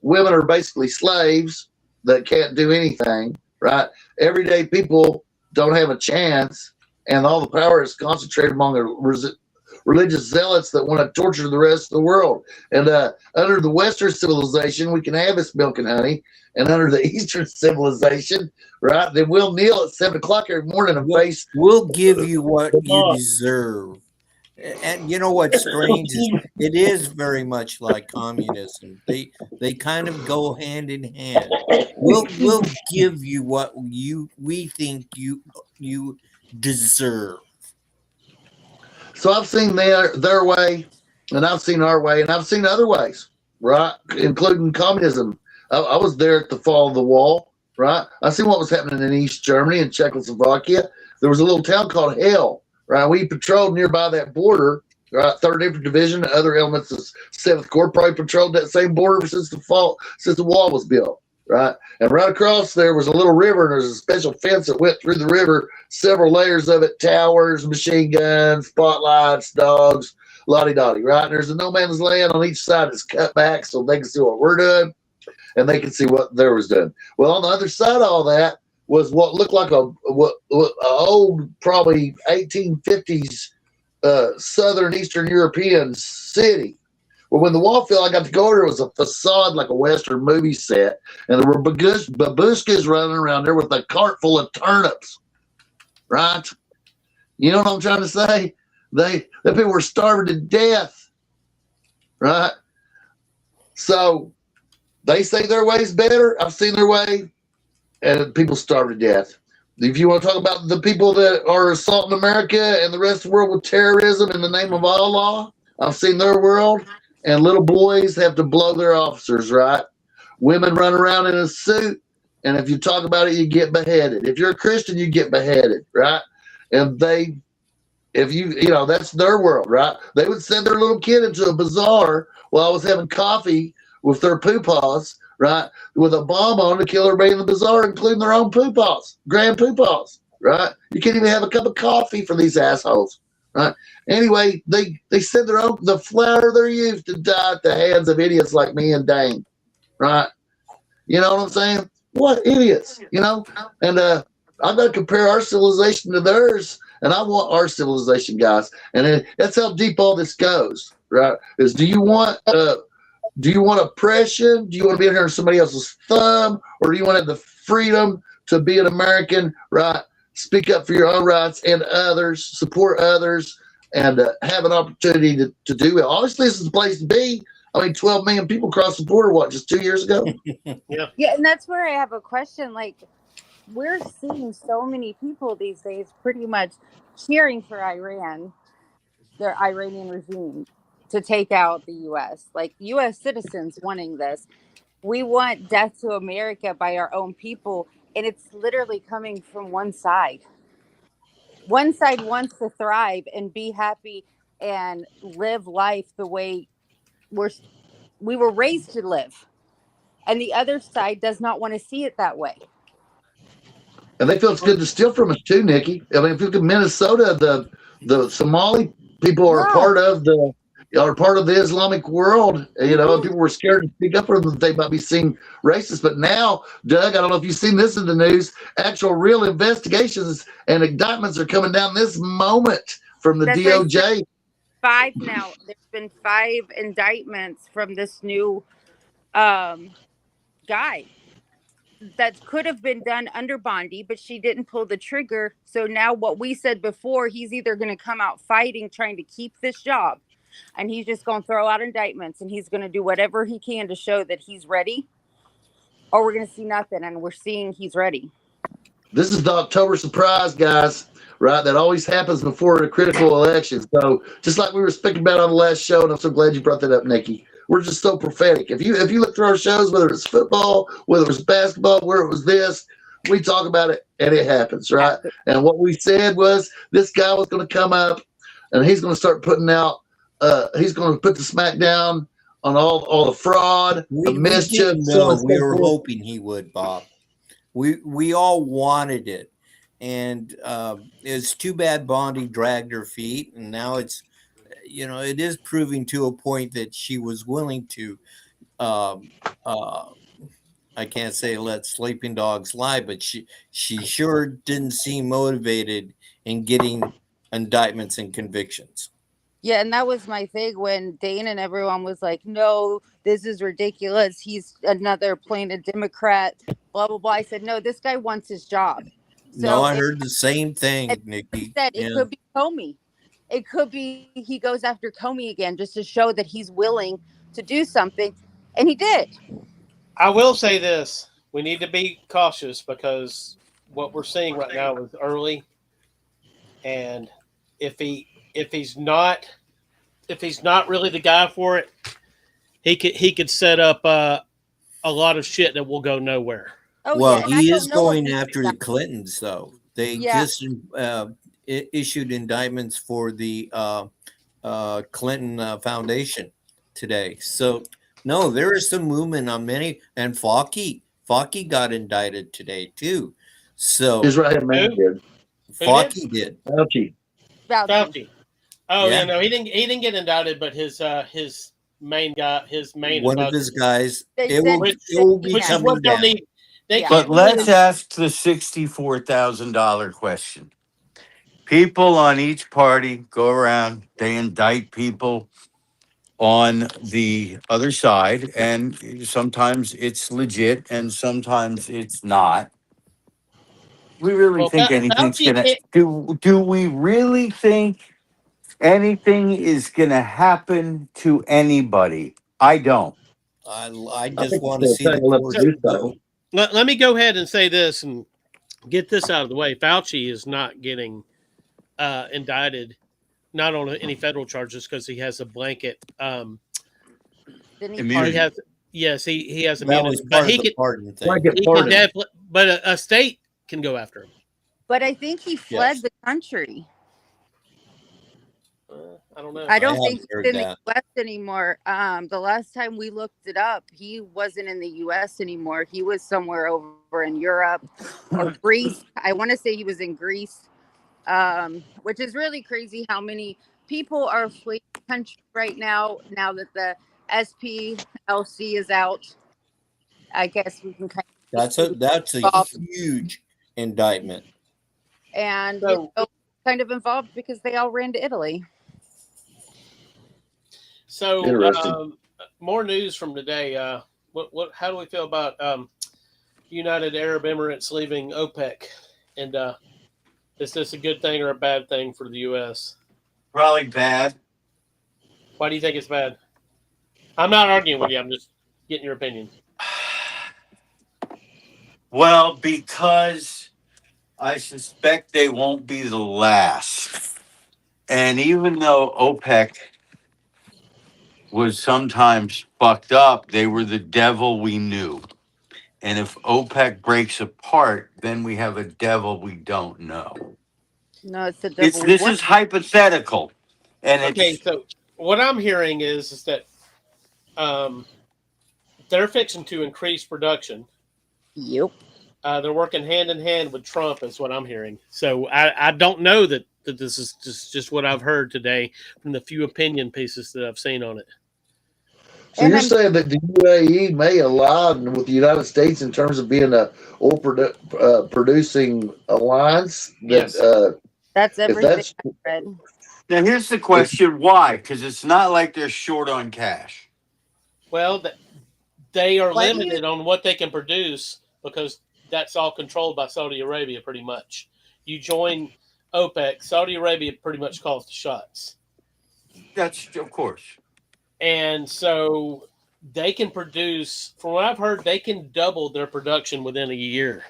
women are basically slaves that can't do anything, right? Everyday people don't have a chance, and all the power is concentrated among the religious zealots that want to torture the rest of the world. And under the Western civilization, we can have this milk and honey. And under the Eastern civilization, right, then we'll kneel at 7 o'clock every morning and face. We'll give you what you deserve. And you know what's strange is it is very much like communism. They kind of go hand in hand. We'll give you what we think you deserve. So I've seen their way, and I've seen our way, and I've seen other ways, right? Including communism. I was there at the fall of the wall, right? I seen what was happening in East Germany and Czechoslovakia. There was a little town called Hell, right? We patrolled nearby that border, right? 3rd Infantry Division, other elements of 7th Corps probably patrolled that same border since the wall was built, right? And right across there was a little river, and there's a special fence that went through the river, several layers of it, towers, machine guns, spotlights, dogs, lottie-dottie, right? And there's a no man's land on each side that's cut back so they can see what we're doing and they can see what there was done. Well, on the other side of all that was what looked like a old, probably 1850s Southern Eastern European city. Well, when the wall fell, I got to go there. It was a facade like a Western movie set. And there were babushkas running around there with a cart full of turnips. Right? You know what I'm trying to say? The people were starving to death. Right? So they say their way's better. I've seen their way. And people starve to death. If you want to talk about the people that are assaulting America and the rest of the world with terrorism in the name of Allah, I've seen their world. And little boys have to blow their officers, right? Women run around in a suit, and if you talk about it, you get beheaded. If you're a Christian, you get beheaded, right? And that's their world, right? They would send their little kid into a bazaar while I was having coffee with their poopaws, right? With a bomb on to kill everybody in the bazaar, including their own poopaws, grand poopaws, right? You can't even have a cup of coffee for these assholes. Right. Anyway, they send the flower they're used to die at the hands of idiots like me and Dane. Right. You know what I'm saying? What idiots, you know? And I've got to compare our civilization to theirs, and I want our civilization, guys. And that's how deep all this goes, right? Is do you want oppression? Do you want to be under somebody else's thumb, or do you want to have the freedom to be an American, right? Speak up for your own rights and others, support others, and have an opportunity to do it. Obviously, this is the place to be. I mean, 12 million people crossed the border, just 2 years ago? Yeah, and that's where I have a question. Like, we're seeing so many people these days pretty much cheering for Iran, their Iranian regime, to take out the U.S. Like, U.S. citizens wanting this. We want death to America by our own people. And it's literally coming from one side. One side wants to thrive and be happy and live life the way we were raised to live. And the other side does not want to see it that way. And they feel it's good to steal from us too, Nikki. I mean, if you look at Minnesota, the Somali people are part of the Islamic world. You know, people were scared to speak up for them that they might be seen racist. But now, Doug, I don't know if you've seen this in the news, actual real investigations and indictments are coming down this moment from the DOJ. 5 now. There's been 5 indictments from this new guy that could have been done under Bondi, but she didn't pull the trigger. So now what we said before, he's either going to come out fighting, trying to keep this job, and he's just going to throw out indictments, and he's going to do whatever he can to show that he's ready, or we're going to see nothing, and we're seeing he's ready. This is the October surprise, guys, right? That always happens before a critical election. So just like we were speaking about on the last show, and I'm so glad you brought that up, Nikki, we're just so prophetic. If you look through our shows, whether it's football, whether it was basketball, where it was this, we talk about it, and it happens, right? And what we said was this guy was going to come up, and he's going to start putting out he's going to put the smack down on all the fraud, the mischief. We were hoping he would, Bob. We all wanted it, and it's too bad Bondi dragged her feet, and now it's, it is proving to a point that she was willing to. I can't say let sleeping dogs lie, but she sure didn't seem motivated in getting indictments and convictions. Yeah, and that was my thing when Dane and everyone was like, no, this is ridiculous. He's another plain a Democrat, blah, blah, blah. I said, no, this guy wants his job. So I heard the same thing, Nikki. Said it could be Comey. it could be he goes after Comey again just to show that he's willing to do something, and he did. I will say this: we need to be cautious because what we're seeing right now is early, and if he's not really the guy for it, he could set up a lot of shit that will go nowhere. Oh, Well, yeah, and I he don't is know what going he's after done. the Clintons, though. They Yeah. just issued indictments for the Clinton Foundation today. So, no, there is some movement on many. And Fauci got indicted today, too. So, His right hand man Who? did. Fauci did. Fauci. Fauci. Oh Yeah. yeah, no, he didn't get indicted, but his main guy, his main One of advisor- his guys. They It said- will be which is coming what they'll down. need. They Yeah. But can't let's really- ask the $64,000 question. People on each party go around, they indict people on the other side, and sometimes it's legit and sometimes it's not. We really Well, think anything's Fauci gonna can't- do we really think anything is gonna happen to anybody? I don't. I I just think want to they're see the trying to let course the news go. let me go ahead and say this and get this out of the way. Fauci is not getting indicted, not on any federal charges because he has a blanket. Didn't he- Or he Immunity. has, yes, he has That immunity, was but part he of the can, pardon thing. Blanket he can pardon. definitely, but a state can go after him. But I think he fled Yes. the country. I don't know. I don't have think heard he's in that. the U.S. anymore. The last time we looked it up, he wasn't in the U.S. anymore. He was somewhere over in Europe or Greece. I want to say he was in Greece, which is really crazy how many people are fleeing the country right now that the SPLC is out. I guess we can kind That's a Off. huge indictment. and So- kind of involved because they all ran to Italy. So, Interesting. more news from today. How do we feel about United Arab Emirates leaving OPEC? And is this a good thing or a bad thing for the U.S.? Probably bad. Why do you think it's bad? I'm not arguing with you. I'm just getting your opinion. Well, because I suspect they won't be the last. And even though OPEC was sometimes fucked up, they were the devil we knew. And if OPEC breaks apart, then we have a devil we don't know. No, it's the devil. This is hypothetical. And Okay, it's so what I'm hearing is that they're fixing to increase production. Yep. They're working hand in hand with Trump, is what I'm hearing. So I don't know that this is just what I've heard today from the few opinion pieces that I've seen on it. So And you're I'm- saying that the UAE may align with the United States in terms of being a oil producing alliance? That, Yes. That's if everything that's I read. now here's the question: why? Because it's not like they're short on cash. Well, they are Why do you- limited on what they can produce because that's all controlled by Saudi Arabia pretty much. You join OPEC, Saudi Arabia pretty much calls the shots. That's of course. And so they can produce, from what I've heard, they can double their production within a year.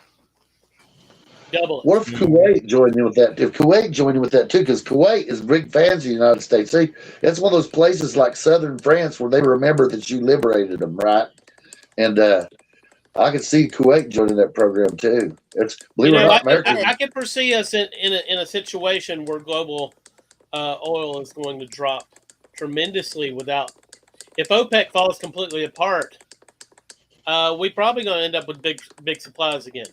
Double it. what if Kuwait joined in with that? If Kuwait joined in with that too, because Kuwait is big fans of the United States. See, it's one of those places like southern France where they remember that you liberated them, right? And I could see Kuwait joining that program too. It's believe it or not, America. I could foresee us in a situation where global oil is going to drop tremendously without. If OPEC falls completely apart, we probably going to end up with big supplies again.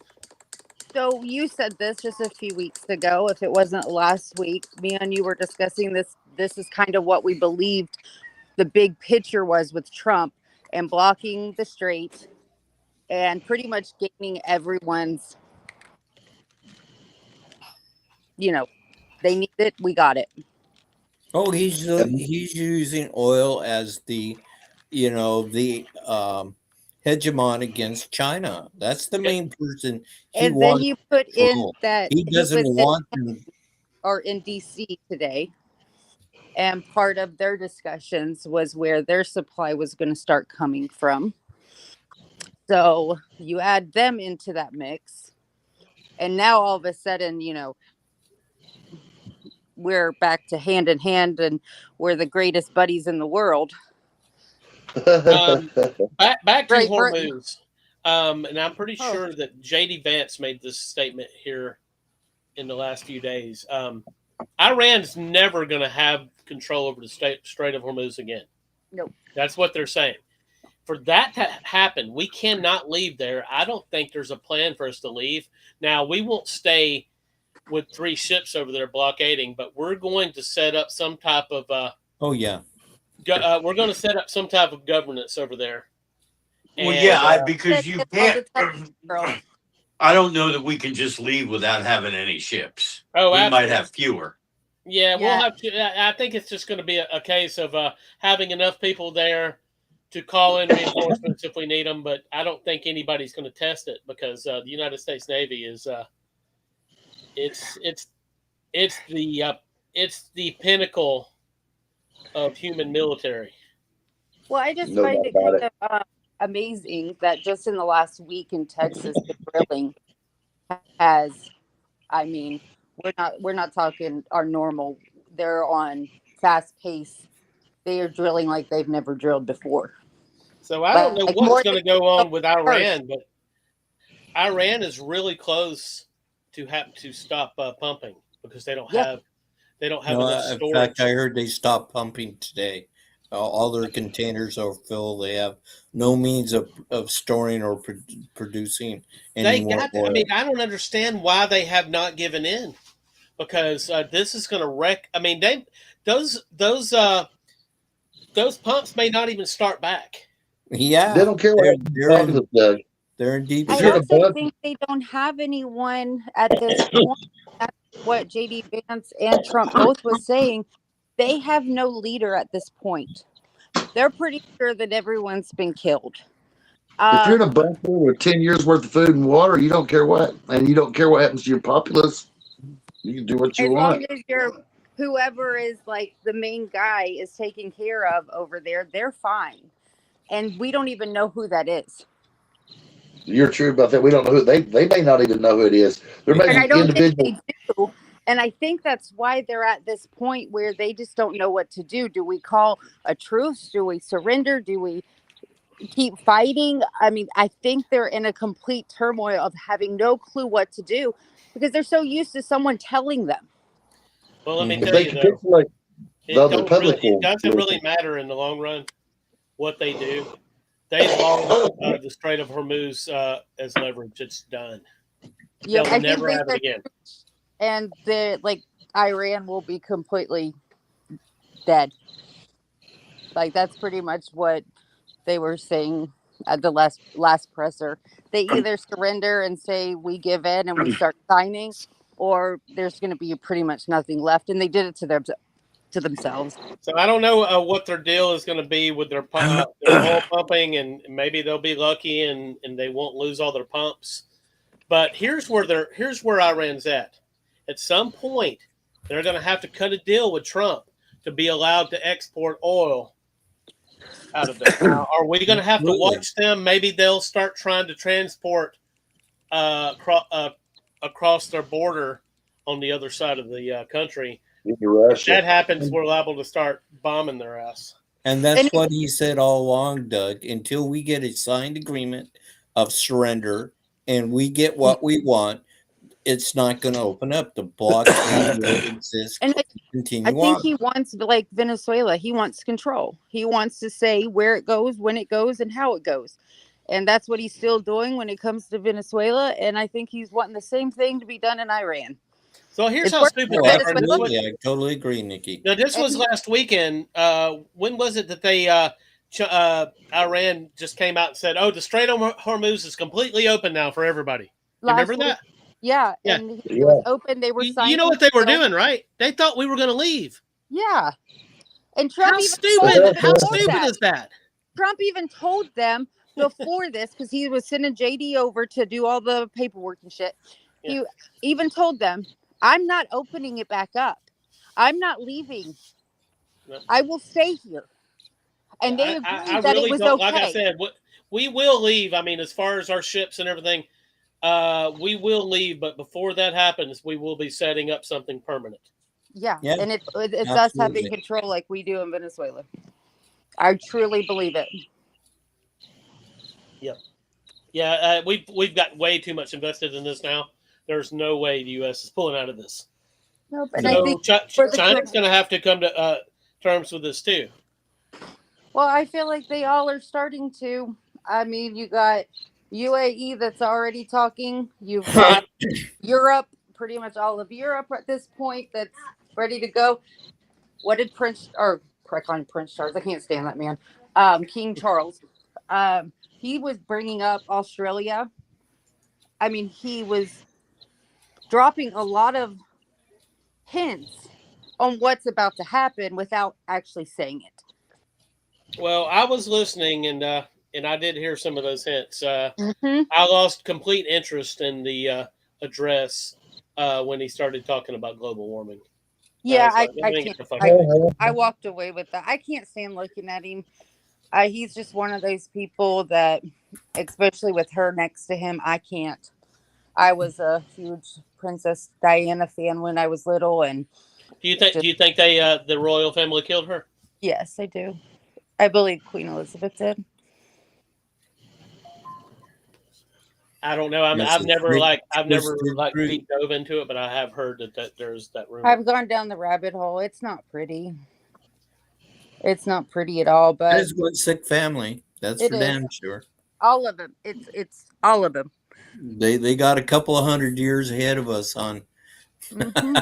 So you said this just a few weeks ago. If it wasn't last week, me and you were discussing this. This is kind of what we believed the big picture was with Trump and blocking the strait and pretty much gaining everyone's, they need it. We got it. Oh, he's using oil as the hegemon against China. That's the main person he And then wants. you put in control. that He doesn't was want them. in DC today. And part of their discussions was where their supply was going to start coming from. So you add them into that mix. And now all of a sudden, we're back to hand in hand and we're the greatest buddies in the world. Back to Great Britain. Hormuz. And I'm pretty sure that J.D. Vance made this statement here in the last few days. Iran's never going to have control over the Strait of Hormuz again. Nope. That's what they're saying. For that to happen, we cannot leave there. I don't think there's a plan for us to leave. Now, we won't stay with 3 ships over there blockading, but we're going to set up some type of we're going to set up some type of governance over there. Well, because you can't. I don't know that we can just leave without having any ships. Oh, we absolutely. might have fewer. Yeah, we'll have to. I think it's just going to be a case of having enough people there to call in reinforcements if we need them. But I don't think anybody's going to test it because the United States Navy is it's the pinnacle of human military. Well, I just find it kind of amazing that just in the last week in Texas, the drilling has. I mean, we're not talking our normal. They're on fast pace. They are drilling like they've never drilled before. So I don't know what's going to go on with Iran, but Iran is really close to have to stop pumping because they don't have enough storage. In fact, I heard they stopped pumping today. All their containers are full. They have no means of storing or producing any more oil. I mean, I don't understand why they have not given in because this is going to wreck. I mean, those pumps may not even start back. Yeah, they don't care what they're in deep. I also think they don't have anyone at this point. That's what J.D. Vance and Trump both was saying. They have no leader at this point. They're pretty sure that everyone's been killed. If you're in a bunker with 10 years worth of food and water, you don't care what, and you don't care what happens to your populace. You can do what you want. As long as whoever is like the main guy is taken care of over there, they're fine. And we don't even know who that is. You're true about that. We don't know who they may not even know who it is. They're making individual. Think they do. And I think that's why they're at this point where they just don't know what to do. Do we call a truce? Do we surrender? Do we keep fighting? I mean, I think they're in a complete turmoil of having no clue what to do because they're so used to someone telling them. Well, let me tell you, though, it doesn't really matter in the long run what they do. They lost the Strait of Hormuz as leverage. It's done. Yeah, they'll never have it again. And Iran will be completely dead. Like that's pretty much what they were saying at the last presser. They either surrender and say we give in and we start signing, or there's going to be pretty much nothing left. And they did it to themselves. So I don't know what their deal is going to be with their oil pumping, and maybe they'll be lucky and they won't lose all their pumps. But here's where Iran's at. At some point, they're going to have to cut a deal with Trump to be allowed to export oil out of there. Now, are we going to have to watch them? Maybe they'll start trying to transport across their border on the other side of the country. If that happens, we're liable to start bombing their ass. And that's what he said all along, Doug. Until we get a signed agreement of surrender and we get what we want, it's not going to open up. The block will exist. And continue I think he wants, like Venezuela, he wants control. He wants to say where it goes, when it goes, and how it goes. And that's what he's still doing when it comes to Venezuela. And I think he's wanting the same thing to be done in Iran. So here's how stupid they are. I totally agree, Nikki. Now, this was last weekend. When was it that they Iran just came out and said, "Oh, the Strait of Hormuz is completely open now for everybody"? You remember that? Yeah, and it was open. They were signing. You know what they were doing, right? They thought we were going to leave. Yeah, and Trump. How stupid is that? Trump even told them before this because he was sending JD over to do all the paperwork and shit. Yeah. He even told them, "I'm not opening it back up. I'm not leaving I will stay here. And they agreed I that really it was don't. okay. Like I said, we will leave. I mean, as far as our ships and everything, we will leave. But before that happens, we will be setting up something permanent. Yeah, Yeah, and it's us absolutely. having control like we do in Venezuela. I truly believe it. Yep. Yeah, we've got way too much invested in this now. There's no way the U.S. is pulling out of this. Nope, and So I think China's going to have to come to terms with this too. well, I feel like they all are starting to. I mean, you got UAE that's already talking. You've got Europe, pretty much all of Europe at this point that's ready to go. What did Prince Charles? I can't stand that man. King Charles. He was bringing up Australia. I mean, he was dropping a lot of hints on what's about to happen without actually saying it. Well, I was listening, and I did hear some of those hints. Mm-hmm. I lost complete interest in the address when he started talking about global warming. Yeah, I I can't. I walked away with that. I can't stand looking at him. He's just one of those people that, especially with her next to him, I can't. I was a huge Princess Diana fan when I was little, and do you think they the royal family killed her? yes, I do. I believe Queen Elizabeth did. I don't know. I've never deep dove into it, but I have heard that there's that rumor. I've gone down the rabbit hole. It's not pretty. It's not pretty at all. But it's one sick family. That's for damn sure. All of them. It's all of them. They got a couple of 100 years ahead of us on. Mm-hmm.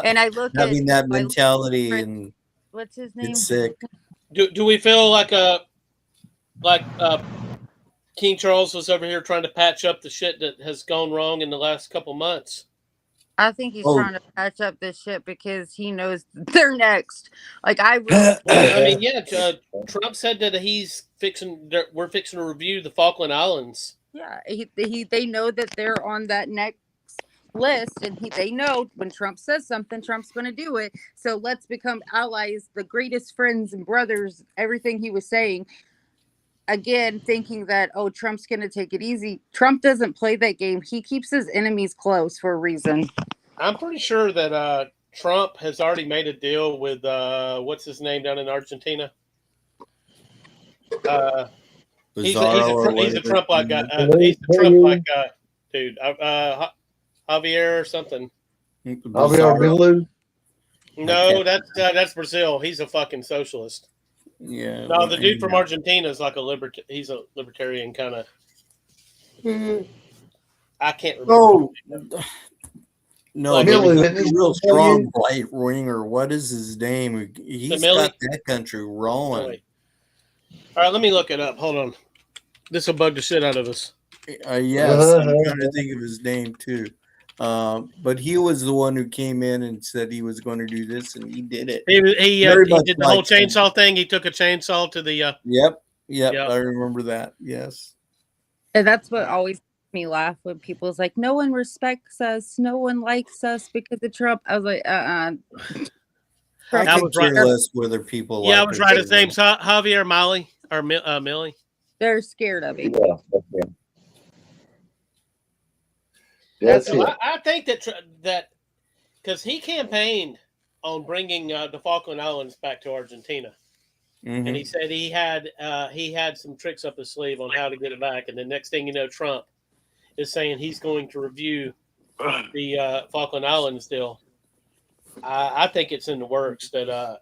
And I look having at that mentality and what's his name? It's sick. Do we feel like King Charles was over here trying to patch up the shit that has gone wrong in the last couple months? I think he's trying to patch up this shit because he knows they're next. Like I mean, yeah. Trump said that we're fixing to review the Falkland Islands. Yeah, they know that they're on that next list, and they know when Trump says something, Trump's going to do it. So let's become allies, the greatest friends and brothers. Everything he was saying. Again, thinking that, Trump's going to take it easy. Trump doesn't play that game. He keeps his enemies close for a reason. I'm pretty sure that Trump has already made a deal with, what's his name down in Argentina? He's a Trump-like guy. He's a Trump-like dude. Javier or something. Javier Milei? No, that's Brazil. He's a fucking socialist. Yeah. No, the dude from Argentina is like he's a libertarian kind of. I can't remember. No, he's a real strong right winger. What is his name? He's got that country rolling. All right, let me look it up. Hold on. This will bug the shit out of us. Yes, I'm trying to think of his name too. But he was the one who came in and said he was going to do this, and he did it. He did the whole chainsaw thing. He took a chainsaw to the. Yep. I remember that. Yes. And that's what always makes me laugh when people's like, "No one respects us. No one likes us because of Trump." I was like, I was right. Whether people. Yeah, I was right. His name's Javier Milei or Milei. They're scared of him. I think that because he campaigned on bringing the Falkland Islands back to Argentina, and he said he had some tricks up his sleeve on how to get it back. And the next thing you know, Trump is saying he's going to review the Falkland Islands deal. I think it's in the works that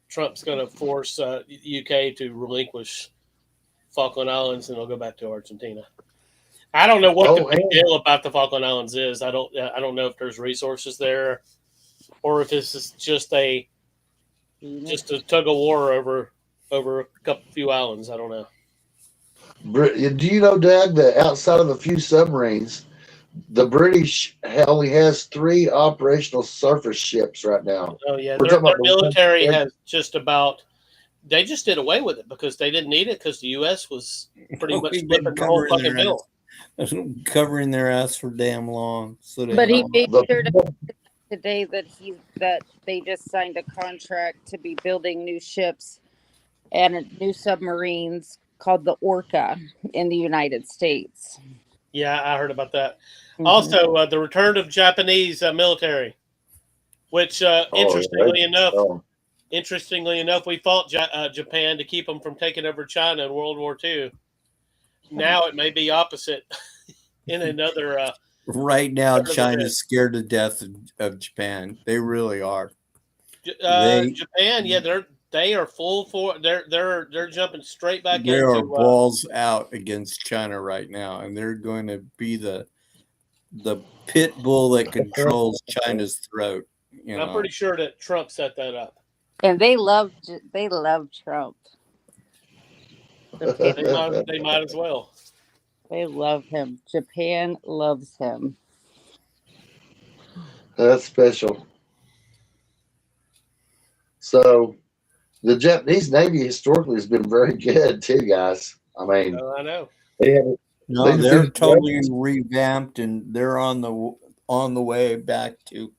Trump's going to force UK to relinquish Falkland Islands, and they'll go back to Argentina. I don't know what the big deal about the Falkland Islands is. I don't know if there's resources there, or if this is just a tug of war over a few islands. I don't know. Do you know, Doug, that outside of a few submarines, the British only has 3 operational surface ships right now? Oh yeah, their military has just about. They just did away with it because they didn't need it because the U.S. was pretty much flipping the whole fucking bill. Covering their ass for damn long. So but he made sure to today that they just signed a contract to be building new ships and new submarines called the Orca in the United States. Yeah, I heard about that. Mhm. Also, the return of Japanese military, which interestingly enough, we fought Japan to keep them from taking over China in World War II. Now it may be opposite in another. Right now, China's scared to death of Japan. They really are. Japan, yeah, they are full for. They're jumping straight back into. They are balls out against China right now, and they're going to be the pit bull that controls China's throat. I'm pretty sure that Trump set that up. And they love Trump. They might as well. They love him. Japan loves him. That's special. So, the Japanese Navy historically has been very good too, guys. I mean, I know. They're totally revamped, and they're on the way back to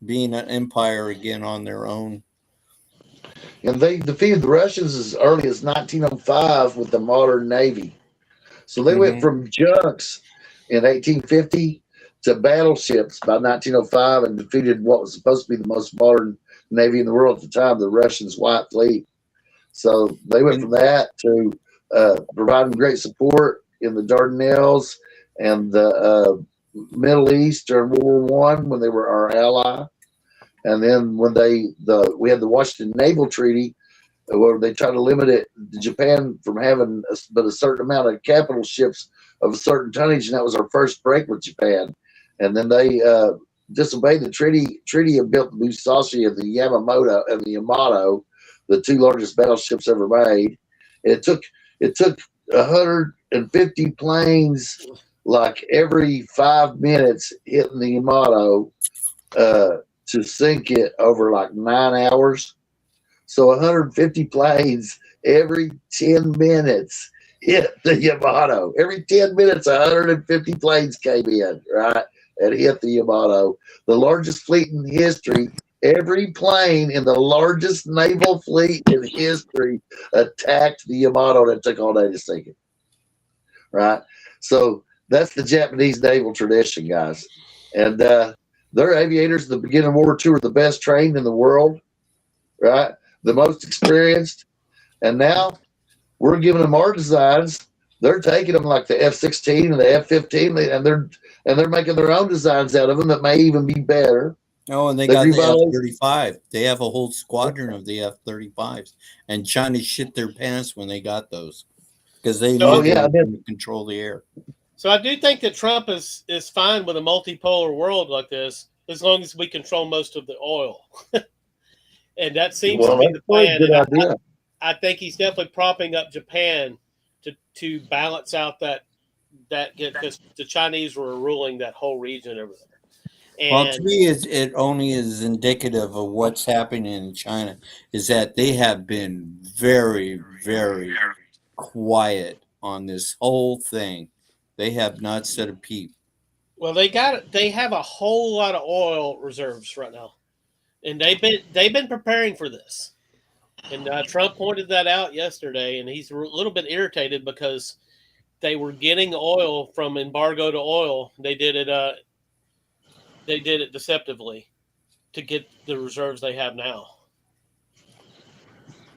being an empire again on their own. And they defeated the Russians as early as 1905 with the modern Navy. So they went from junks in 1850 to battleships by 1905 and defeated what was supposed to be the most modern Navy in the world at the time, the Russians' White Fleet. So they went from that to providing great support in the Dardanelles and the Middle East during World War I when they were our ally. And then when we had the Washington Naval Treaty, where they tried to limit Japan from having but a certain amount of capital ships of a certain tonnage, and that was our first break with Japan. And then they disobeyed the treaty and built the Musashi and the Yamato, the two largest battleships ever made. It took 150 planes, like every 5 minutes, hitting the Yamato to sink it over like 9 hours. So 150 planes every 10 minutes hit the Yamato. Every 10 minutes, 150 planes came in, right, and hit the Yamato. The largest fleet in history. Every plane in the largest naval fleet in history attacked the Yamato, and it took all day to sink it. Right? So that's the Japanese naval tradition, guys. And their aviators at the beginning of World War II were the best trained in the world, right? The most experienced. And now we're giving them our designs. They're taking them like the F-16 and the F-15, and they're making their own designs out of them that may even be better. Oh, and they got the F-35. They have a whole squadron of the F-35s, and China shit their pants when they got those because they know they can control the air. So I do think that Trump is fine with a multipolar world like this as long as we control most of the oil. And that seems to be the plan. I think he's definitely propping up Japan to balance out that because the Chinese were ruling that whole region over there. And, well, to me, it only is indicative of what's happening in China is that they have been very, very quiet on this whole thing. They have not said a peep. Well, they have a whole lot of oil reserves right now, and they've been preparing for this. And Trump pointed that out yesterday, and he's a little bit irritated because they were getting oil from embargo to oil. They did it deceptively to get the reserves they have now.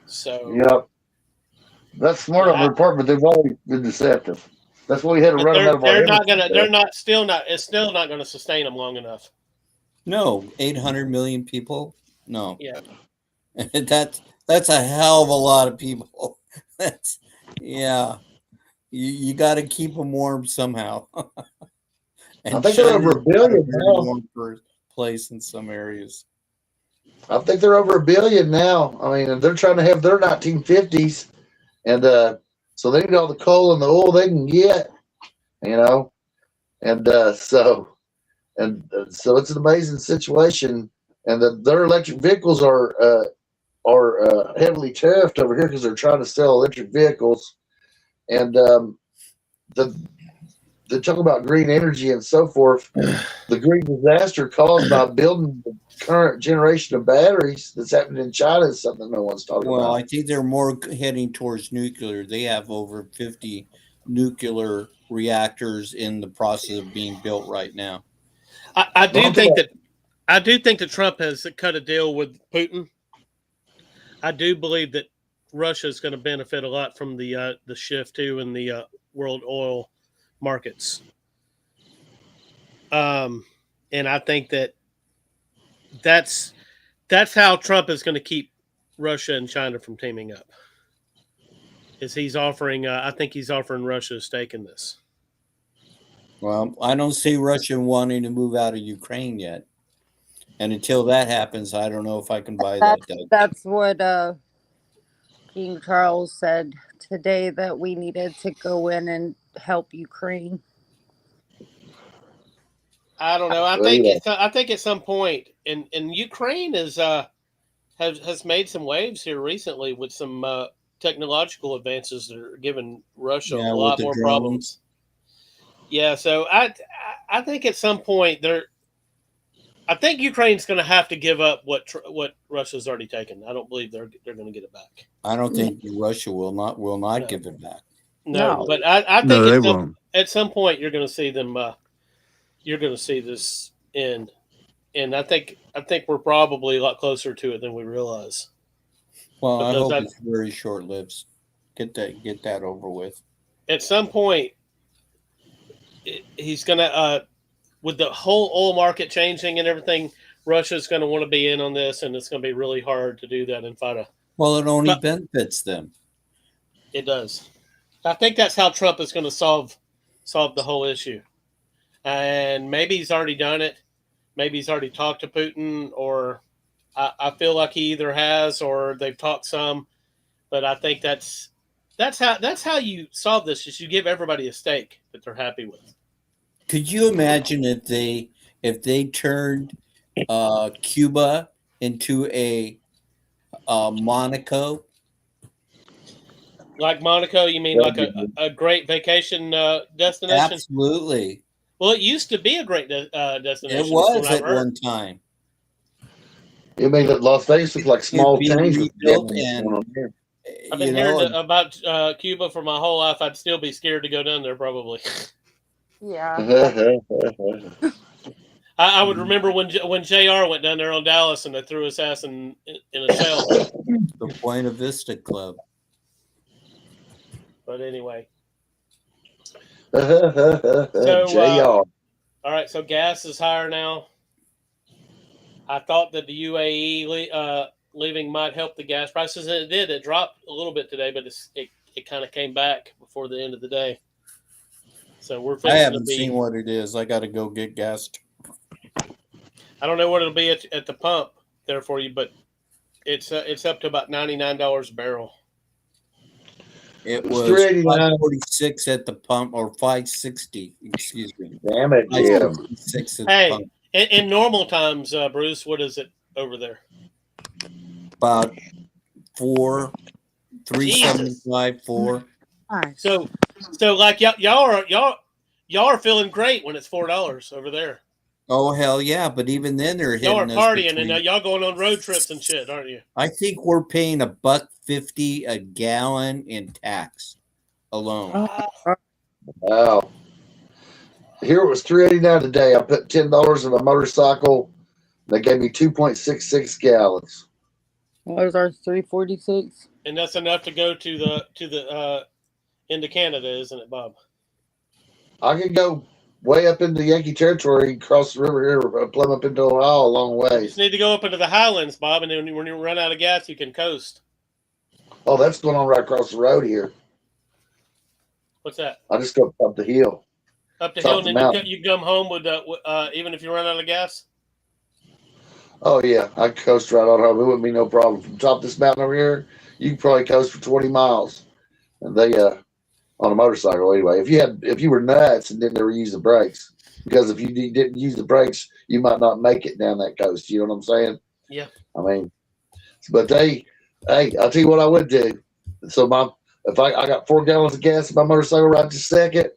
So yep, that's smart on their part, but they've always been deceptive. That's why we had to run them out of our. It's still not gonna sustain them long enough. No, 800 million people. No. Yeah. That's a hell of a lot of people. You got to keep them warm somehow. And I think they're over 1 billion now. First place in some areas. I think they're over 1 billion now. I mean, they're trying to have their 1950s, and so they need all the coal and the oil they can get, and so it's an amazing situation. And their electric vehicles are heavily tariffed over here because they're trying to sell electric vehicles, and they talk about green energy and so forth. The green disaster caused by building the current generation of batteries that's happening in China is something no one's talking Well, about. I think they're more heading towards nuclear. They have over 50 nuclear reactors in the process of being built right now. I do think that Trump has cut a deal with Putin. I do believe that Russia is going to benefit a lot from the shift too in the world oil markets. And I think that's how Trump is going to keep Russia and China from teaming up. Is he's offering? I think he's offering Russia a stake in this. Well, I don't see Russia wanting to move out of Ukraine yet. And until that happens, I don't know if I can buy that. That's what King Charles said today, that we needed to go in and help Ukraine. I don't know. I think at some point, and Ukraine has made some waves here recently with some technological advances that are giving Russia a lot more problems. Yeah, so I think at some point I think Ukraine's going to have to give up what Russia's already taken. I don't believe they're going to get it back. I don't think Russia will not give it back. No, but I think at some point you're going to see them. You're going to see this end, and I think we're probably a lot closer to it than we realize. Well, I hope it's very short-lived. Get that over with. At some point, he's going to, with the whole oil market changing and everything, Russia's going to want to be in on this, and it's going to be really hard to do that and fight a. Well, it only benefits them. It does. I think that's how Trump is going to solve the whole issue. And maybe he's already done it. Maybe he's already talked to Putin, or I feel like he either has or they've talked some. But I think that's how you solve this. Is you give everybody a stake that they're happy with. Could you imagine if they turned Cuba into a Monaco? Like Monaco, you mean like a great vacation destination? Absolutely. Well, it used to be a great destination. It was at one time. You mean that Las Vegas looked like small towns? I've been hearing about Cuba for my whole life. I'd still be scared to go down there, probably. Yeah. I would remember when JR went down there on Dallas and they threw his ass in a cell. The Buena Vista Club. But anyway. JR. All right, so gas is higher now. I thought that the UAE leaving might help the gas prices, and it did. It dropped a little bit today, but it kind of came back before the end of the day. So I haven't seen what it is. I got to go get gas. I don't know what it'll be at the pump there for you, but it's up to about $99 a barrel. It was $5.46 at the pump, or $5.60. Excuse me. Damn it, Jim. Hey, in normal times, Bruce, what is it over there? About $3.75, $4. So like y'all are feeling great when it's $4 over there. Oh hell yeah! But even then, they're hitting y'all are partying and y'all going on road trips and shit, aren't you? I think we're paying $1.50 a gallon in tax alone. Wow! Here it was $3.89 today. I put $10 in my motorcycle. They gave me 2.66 gallons. What is ours? $3.46. And that's enough to go to the into Canada, isn't it, Bob? I can go way up into Yankee territory, cross the river here, plumb up into Ohio a long way. You just need to go up into the highlands, Bob, and then when you run out of gas, you can coast. Oh, that's going on right across the road here. What's that? I just go up the hill. Up the hill, and then you come home with even if you run out of gas? Oh, yeah. I coast right on home. It wouldn't be no problem. From top of this mountain over here, you can probably coast for 20 miles. And they, on a motorcycle anyway. If you were nuts and didn't ever use the brakes, because if you didn't use the brakes, you might not make it down that coast. You know what I'm saying? Yeah. I mean, but I'll tell you what I would do. So if I got 4 gallons of gas in my motorcycle right this second,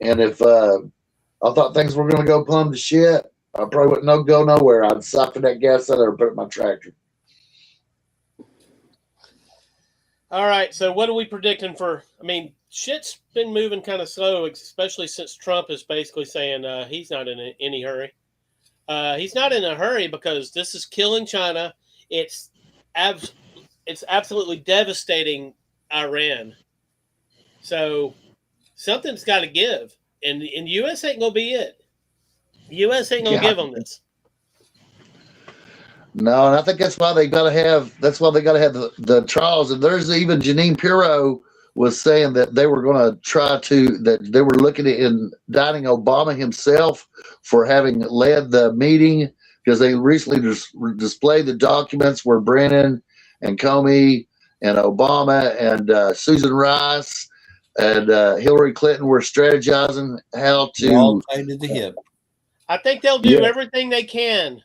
And if I thought things were going to go plumb to shit, I probably wouldn't go nowhere. I'd siphon that gas out there and put it in my tractor. All right. So what are we predicting for? I mean, shit's been moving kind of slow, especially since Trump is basically saying he's not in any hurry. He's not in a hurry because this is killing China. It's absolutely devastating Iran. So something's got to give, and the U.S. ain't gonna be it. The U.S. ain't gonna give them this. No, and I think that's why they got to have. That's why they got to have the trials. And there's even Jeanine Pirro was saying that they were going to try to that they were looking at indicting Obama himself for having led the meeting because they recently displayed the documents where Brennan and Comey and Obama and Susan Rice and Hillary Clinton were strategizing how to all tied to the hip. I think they'll do everything they can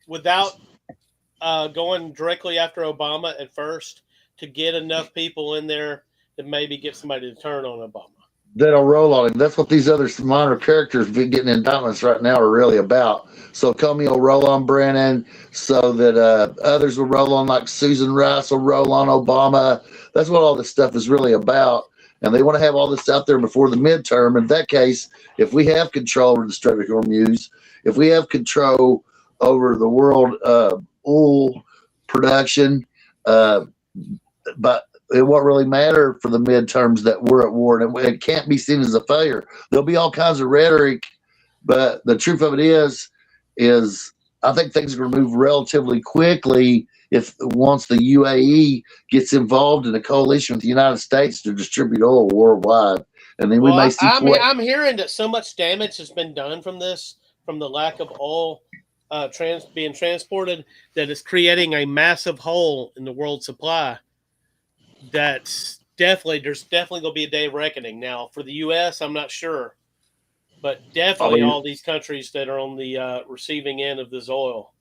without going directly after Obama at first to get enough people in there to maybe get somebody to turn on Obama. That'll roll on him. That's what these other minor characters getting indictments right now are really about. So Comey will roll on Brennan so that others will roll on, like Susan Rice will roll on Obama. That's what all this stuff is really about. And they want to have all this out there before the midterm. In that case, if we have control over the Strait of Hormuz, if we have control over the world oil production, but it won't really matter for the midterms that we're at war, and it can't be seen as a failure. There'll be all kinds of rhetoric, but the truth of it is I think things are going to move relatively quickly if once the UAE gets involved in a coalition with the United States to distribute oil worldwide. And then we may see. I'm hearing that so much damage has been done from this, from the lack of oil being transported, that it's creating a massive hole in the world supply. There's definitely going to be a day of reckoning. Now, for the U.S., I'm not sure, but definitely all these countries that are on the receiving end of this oil.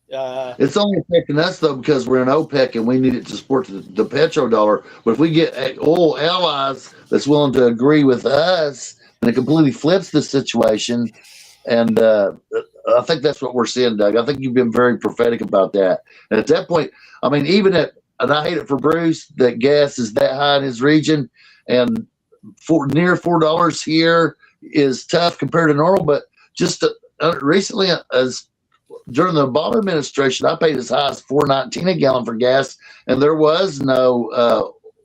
It's only affecting us, though, because we're in OPEC and we need it to support the petrodollar. But if we get oil allies that's willing to agree with us, then it completely flips the situation. And I think that's what we're seeing, Doug. I think you've been very prophetic about that. And at that point, I mean, and I hate it for Bruce that gas is that high in his region, and near $4 here is tough compared to normal. But just recently, as during the Obama administration, I paid as high as $4.19 a gallon for gas, and there was no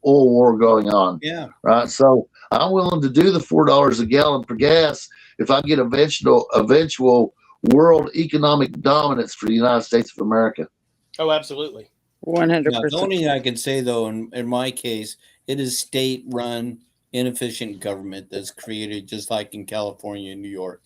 oil war going on. Yeah, right. So I'm willing to do the $4 a gallon for gas if I get eventual world economic dominance for the United States of America. Oh, absolutely. 100%. The only thing I can say, though, in my case, it is state-run, inefficient government that's created, just like in California and New York.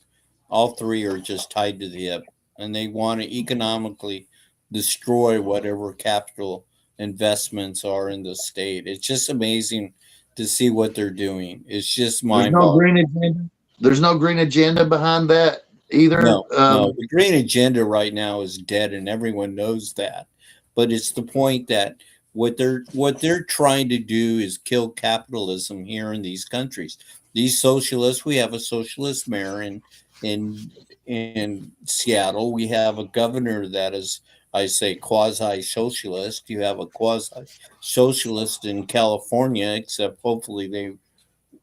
All three are just tied to the hip, and they want to economically destroy whatever capital investments are in the state. It's just amazing to see what they're doing. It's just mind-boggling. There's no green agenda behind that either. No, the green agenda right now is dead, and everyone knows that. But it's the point that what they're trying to do is kill capitalism here in these countries. These socialists, we have a socialist mayor in Seattle. We have a governor that is, I say, quasi-socialist. You have a quasi-socialist in California, except hopefully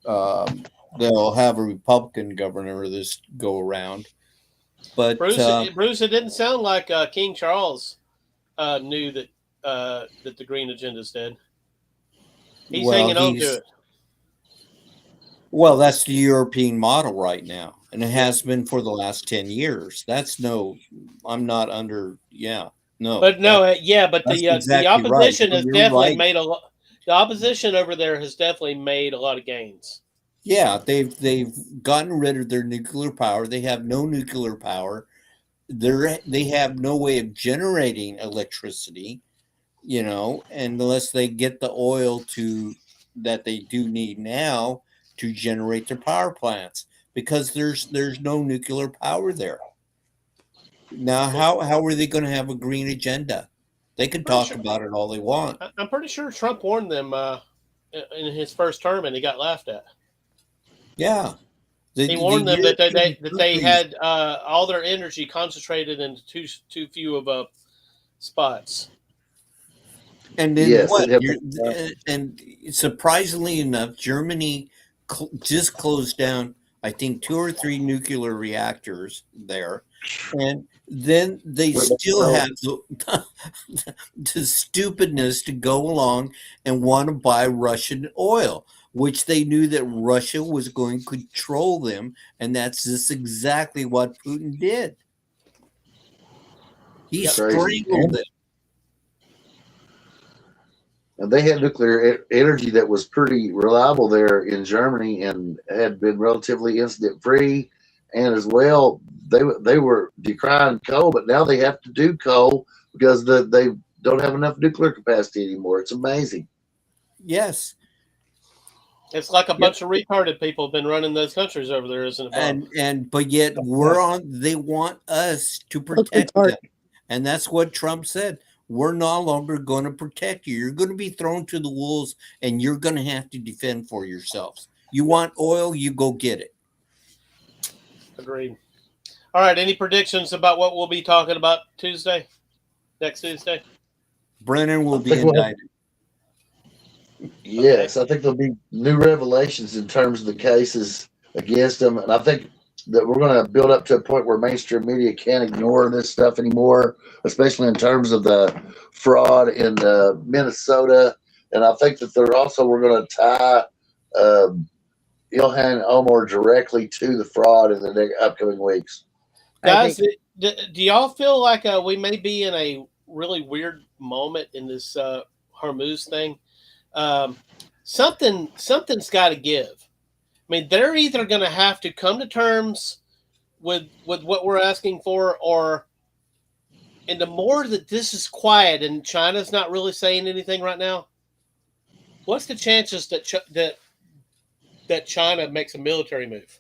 they'll have a Republican governor this go around. But Bruce, it didn't sound like King Charles knew that the green agenda's dead. He's hanging on to it. Well, that's the European model right now, and it has been for the last 10 years. I'm not under, no. But no, but the opposition has definitely made a lot. The opposition over there has definitely made a lot of gains. Yeah, they've gotten rid of their nuclear power. They have no nuclear power. They have no way of generating electricity, and unless they get the oil that they do need now to generate their power plants, because there's no nuclear power there. Now, how are they going to have a green agenda? They can talk about it all they want. I'm pretty sure Trump warned them in his first term, and he got laughed at. Yeah. He warned them that they European had all their energy concentrated into too few of spots. And then Yes, what? it had- And surprisingly enough, Germany just closed down, I think, 2 or 3 nuclear reactors there, and then they still have the stupidness to go along and want to buy Russian oil, which they knew that Russia was going to control them, and that's just exactly what Putin did. He strangled them. And they had nuclear energy that was pretty reliable there in Germany and had been relatively incident free. And as well, they were decrying coal, but now they have to do coal because they don't have enough nuclear capacity anymore. It's amazing. Yes. It's like a bunch of retarded people have been running those countries over there, isn't it? But yet they want us to protect them. And that's what Trump said. We're no longer going to protect you. You're going to be thrown to the wolves, and you're going to have to defend for yourselves. You want oil, you go get it. Agreed. All right. Any predictions about what we'll be talking about next Tuesday? Brennan will be indicted. Yes, I think there'll be new revelations in terms of the cases against them. And I think that we're going to build up to a point where mainstream media can't ignore this stuff anymore, especially in terms of the fraud in Minnesota. And I think that we're going to tie Ilhan Omar directly to the fraud in the upcoming weeks. Guys, do y'all feel like we may be in a really weird moment in this Hormuz thing? Something's got to give. I mean, they're either going to have to come to terms with what we're asking for, and the more that this is quiet and China's not really saying anything right now, what's the chances that China makes a military move?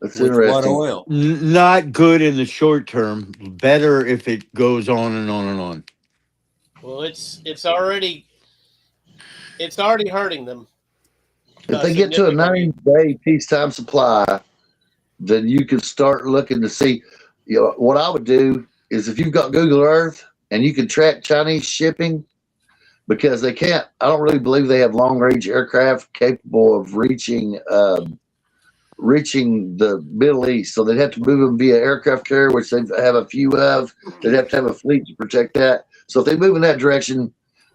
That's With interesting. what oil? Not good in the short term. Better if it goes on and on and on. Well, it's already hurting them. If they get to a 90-day peacetime supply, then you can start looking to see. What I would do is if you've got Google Earth and you can track Chinese shipping, because they can't. I don't really believe they have long-range aircraft capable of reaching the Middle East. So they'd have to move them via aircraft carrier, which they have a few of. They'd have to have a fleet to protect that. So if they move in that direction,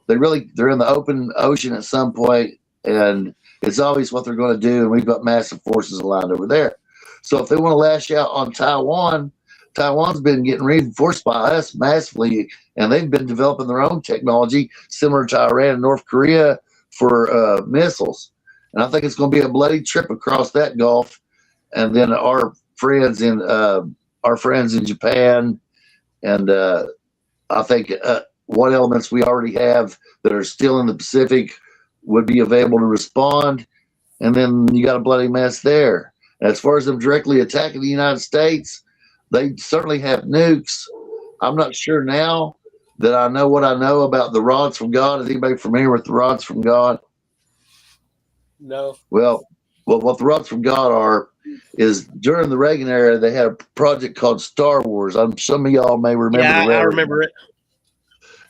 they're in the open ocean at some point, and it's always what they're going to do. And we've got massive forces aligned over there. So if they want to lash out on Taiwan, Taiwan's been getting reinforced by us massively, and they've been developing their own technology similar to Iran and North Korea for missiles. And I think it's going to be a bloody trip across that Gulf. And then our friends in Japan, and I think what elements we already have that are still in the Pacific would be available to respond. And then you got a bloody mess there. And as far as them directly attacking the United States, they certainly have nukes. I'm not sure now that I know what I know about the rods from God. Is anybody familiar with the rods from God? No. Well, what the rods from God are is during the Reagan era, they had a project called Star Wars. Some of y'all may remember. Yeah, I remember it.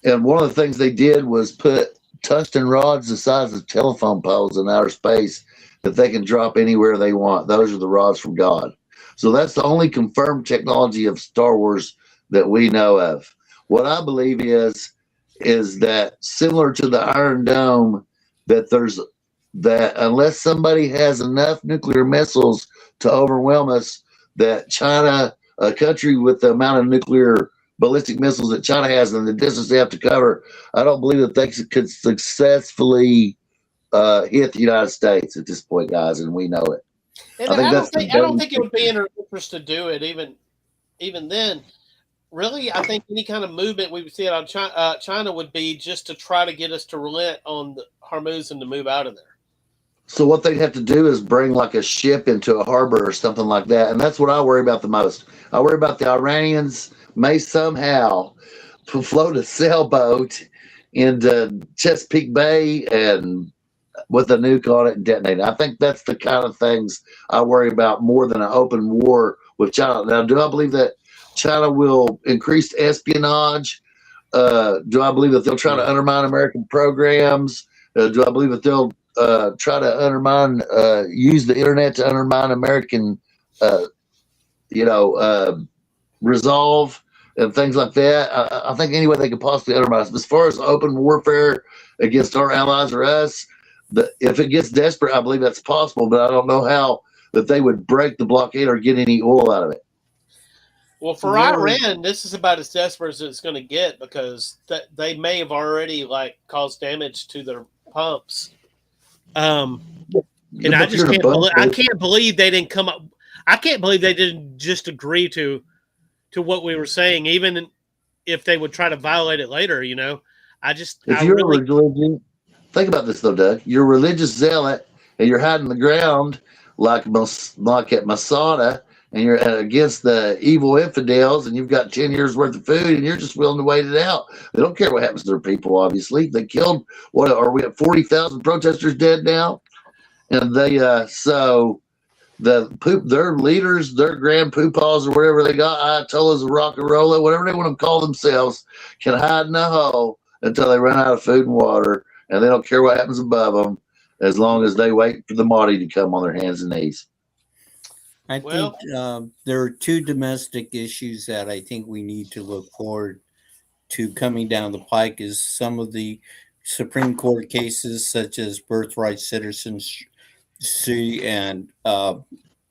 And one of the things they did was put tungsten rods the size of telephone poles in outer space that they can drop anywhere they want. Those are the rods from God. So that's the only confirmed technology of Star Wars that we know of. What I believe is that similar to the Iron Dome, that unless somebody has enough nuclear missiles to overwhelm us, that China, a country with the amount of nuclear ballistic missiles that China has and the distance they have to cover, I don't believe that they could successfully hit the United States at this point, guys, and we know it. And I don't think it would be in our interest to do it even then. Really, I think any kind of movement we would see out of China would be just to try to get us to relent on the Hormuz and to move out of there. So what they'd have to do is bring like a ship into a harbor or something like that. And that's what I worry about the most. I worry about the Iranians may somehow float a sailboat into Chesapeake Bay and with a nuke on it and detonate it. I think that's the kind of things I worry about more than an open war with China. Now, do I believe that China will increase espionage? Do I believe that they'll try to undermine American programs? Do I believe that they'll try to undermine, use the internet to undermine American, resolve and things like that? I think any way they could possibly undermine us. As far as open warfare against our allies or us, if it gets desperate, I believe that's possible, but I don't know how that they would break the blockade or get any oil out of it. Well, for Iran, this is about as desperate as it's going to get, because they may have already caused damage to their pumps. And I just can't believe they didn't come up. I can't believe they didn't just agree to what we were saying, even if they would try to violate it later. If you're a religion, think about this though, Doug. You're a religious zealot, and you're hiding the ground like at Masada, and you're against the evil infidels, and you've got 10 years worth of food, and you're just willing to wait it out. They don't care what happens to their people, obviously. They killed, what are we at, 40,000 protesters dead now? And their leaders, their grand poopaws or whatever they got, Ayatollahs of rock and roll, whatever they want to call themselves, can hide in a hole until they run out of food and water, and they don't care what happens above them as long as they wait for the Mahdi to come on their hands and knees. I think there are two domestic issues that I think we need to look forward to coming down the pike is some of the Supreme Court cases, such as birthright citizenship and the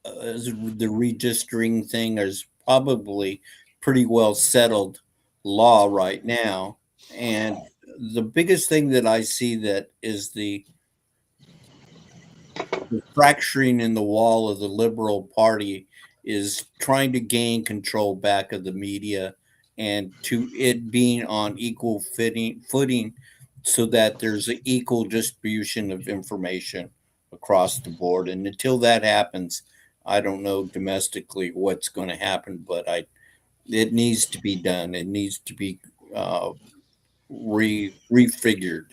redistricting thing is probably pretty well settled law right now. And the biggest thing that I see that is the fracturing in the wall of the Liberal Party is trying to gain control back of the media and to it being on equal footing so that there's an equal distribution of information across the board. And until that happens, I don't know domestically what's going to happen, but it needs to be done. It needs to be refigured.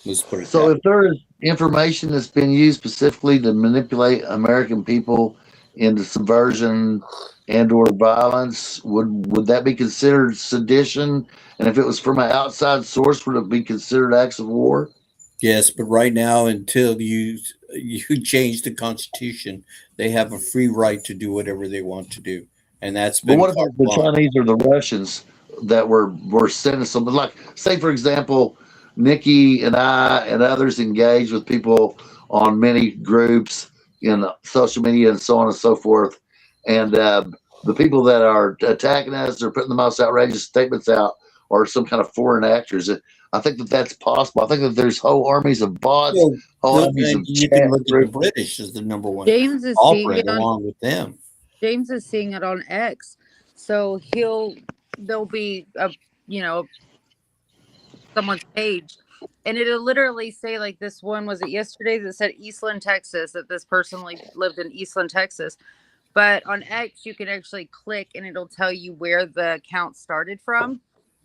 Let's put it so if there is information that's been used specifically to manipulate American people into subversion and or violence, would that be considered sedition? And if it was from an outside source, would it be considered acts of war? Yes, but right now, until you change the Constitution, they have a free right to do whatever they want to do, and that's been. But what about the Chinese or the Russians that were sending something like, say, for example, Nikki and I and others engage with people on many groups in social media and so on and so forth, and the people that are attacking us or putting the most outrageous statements out are some kind of foreign actors. I think that that's possible. I think that there's whole armies of bots. You can look at the British as the number one culprit along with them. James is seeing it on X, so there'll be someone's page, and it'll literally say like this one was it yesterday that said Eastland, Texas, that this person lived in Eastland, Texas. But on X, you can actually click and it'll tell you where the account started from.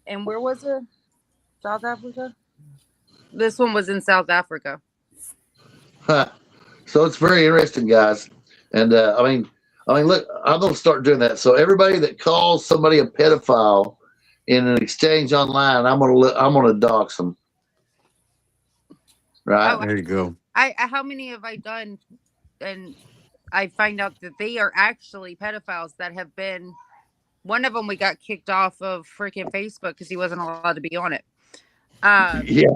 And where was it? South Africa? This one was in South Africa. So it's very interesting, guys. And I mean, look, I'm going to start doing that. So everybody that calls somebody a pedophile in an exchange online, I'm going to dox them. Right? There you go. How many have I done? And I find out that they are actually pedophiles that have been. One of them we got kicked off of freaking Facebook because he wasn't allowed to be on it. Yeah.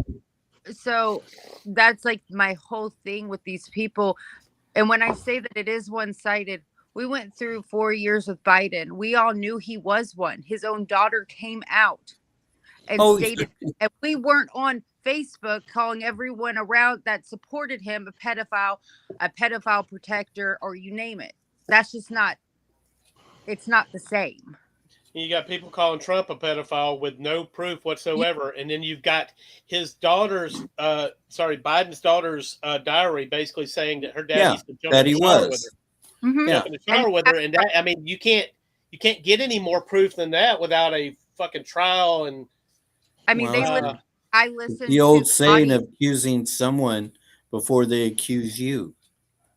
So that's like my whole thing with these people. And when I say that it is one-sided, we went through 4 years with Biden. We all knew he was one. His own daughter came out and stated, and we weren't on Facebook calling everyone around that supported him a pedophile protector, or you name it. That's just not. It's not the same. You got people calling Trump a pedophile with no proof whatsoever, and then you've got his daughter's, Biden's daughter's diary, basically saying that her dad used to jump in the shower with her. Mm-hmm. Jump in the shower with her, and that, I mean, you can't get any more proof than that without a fucking trial. And I mean, I listened. The old saying of accusing someone before they accuse you.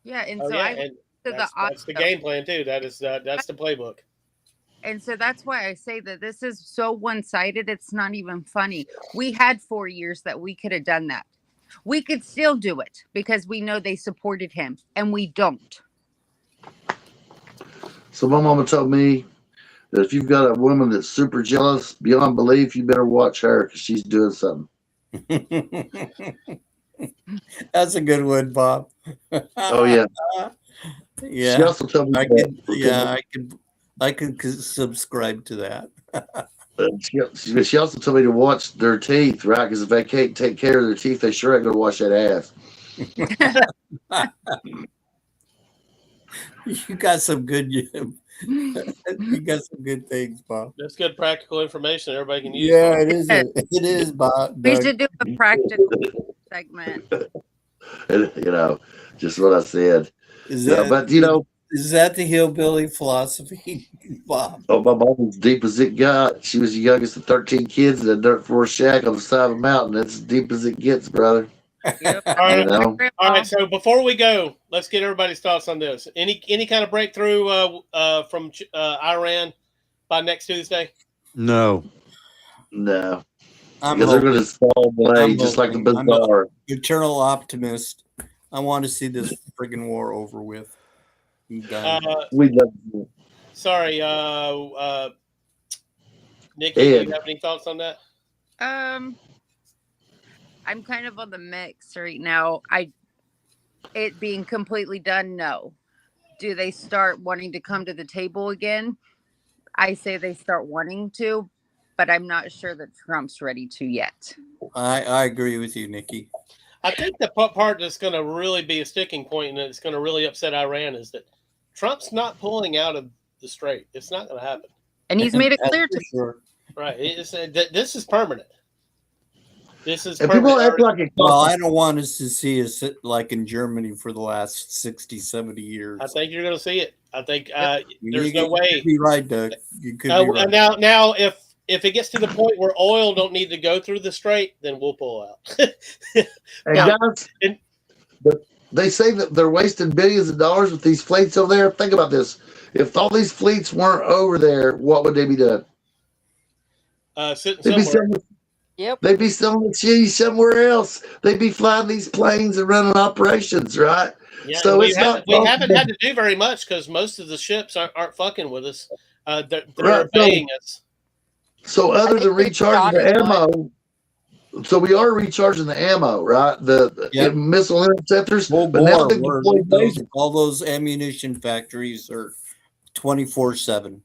Yeah, and Oh so yeah, I and to that's the game plan too. That's the playbook. And so that's why I say that this is so one-sided. It's not even funny. We had 4 years that we could have done that. We could still do it because we know they supported him, and we don't. So my mama told me that if you've got a woman that's super jealous beyond belief, you better watch her because she's doing something. That's a good one, Bob. Oh yeah. She Yeah. also told me I can subscribe to that. She also told me to watch their teeth, right? Because if they can't take care of their teeth, they sure ain't gonna wash that ass. You got some good you got some good things, Bob. That's good practical information everybody can use. Yeah, it is. It is, Bob. We Doug. should do a practical segment. And, just what I said. Is Yeah, that, but is that the hillbilly philosophy, Bob? oh, my mom was deep as it got. She was the youngest of 13 kids in a dirt floor shack on the side of a mountain. That's as deep as it gets, brother. Yep. All right. You know? All right, so before we go, let's get everybody's thoughts on this. Any kind of breakthrough from Iran by next Tuesday? No. No. I'm Because they're hoping. going to fall blade just like the hoping. I'm Bazaar. Eternal optimist. I want to see this friggin' war over with. I'm done. We love you. Sorry, Nikki, Ed. do you have any thoughts on that? I'm kind of on the mix right now. It being completely done, no. Do they start wanting to come to the table again? I say they start wanting to, but I'm not sure that Trump's ready to yet. I agree with you, Nikki. I think the part that's going to really be a sticking point and it's going to really upset Iran is that Trump's not pulling out of the strait. It's not going to happen. And he's made it That's clear for to sure. Right. This is permanent. This is And permanent. people act like it. Well, I don't want us to see us like in Germany for the last 60, 70 years. I think you're going to see it. I think You there's could- no You way. could be right, Doug. You could be right. Now, if it gets to the point where oil don't need to go through the strait, then we'll pull out. And Yeah. guys, And- but they say that they're wasting billions of dollars with these fleets over there. Think about this. If all these fleets weren't over there, what would they be doing? Sitting They'd be somewhere. selling, Yep. they'd be selling cheese somewhere else. They'd be flying these planes and running operations, right? Yeah, So we it's haven't not had to do very much because most of the ships aren't fucking with us. They're Right, so- obeying us. So other I than think they recharging the shot it, ammo, so we are recharging the ammo, right? The Yep. missile interceptors. Full But now bore, they've where deployed lasers. all those ammunition factories are 24/7.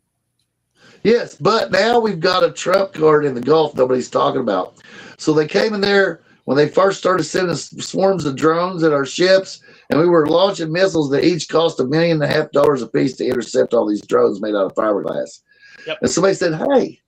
Yes, but now we've got a Trump card in the Gulf nobody's talking about. So they came in there when they first started sending swarms of drones at our ships, and we were launching missiles that each cost $1.5 million a piece to intercept all these drones made out of fiberglass. Yep. And somebody said, "Hey,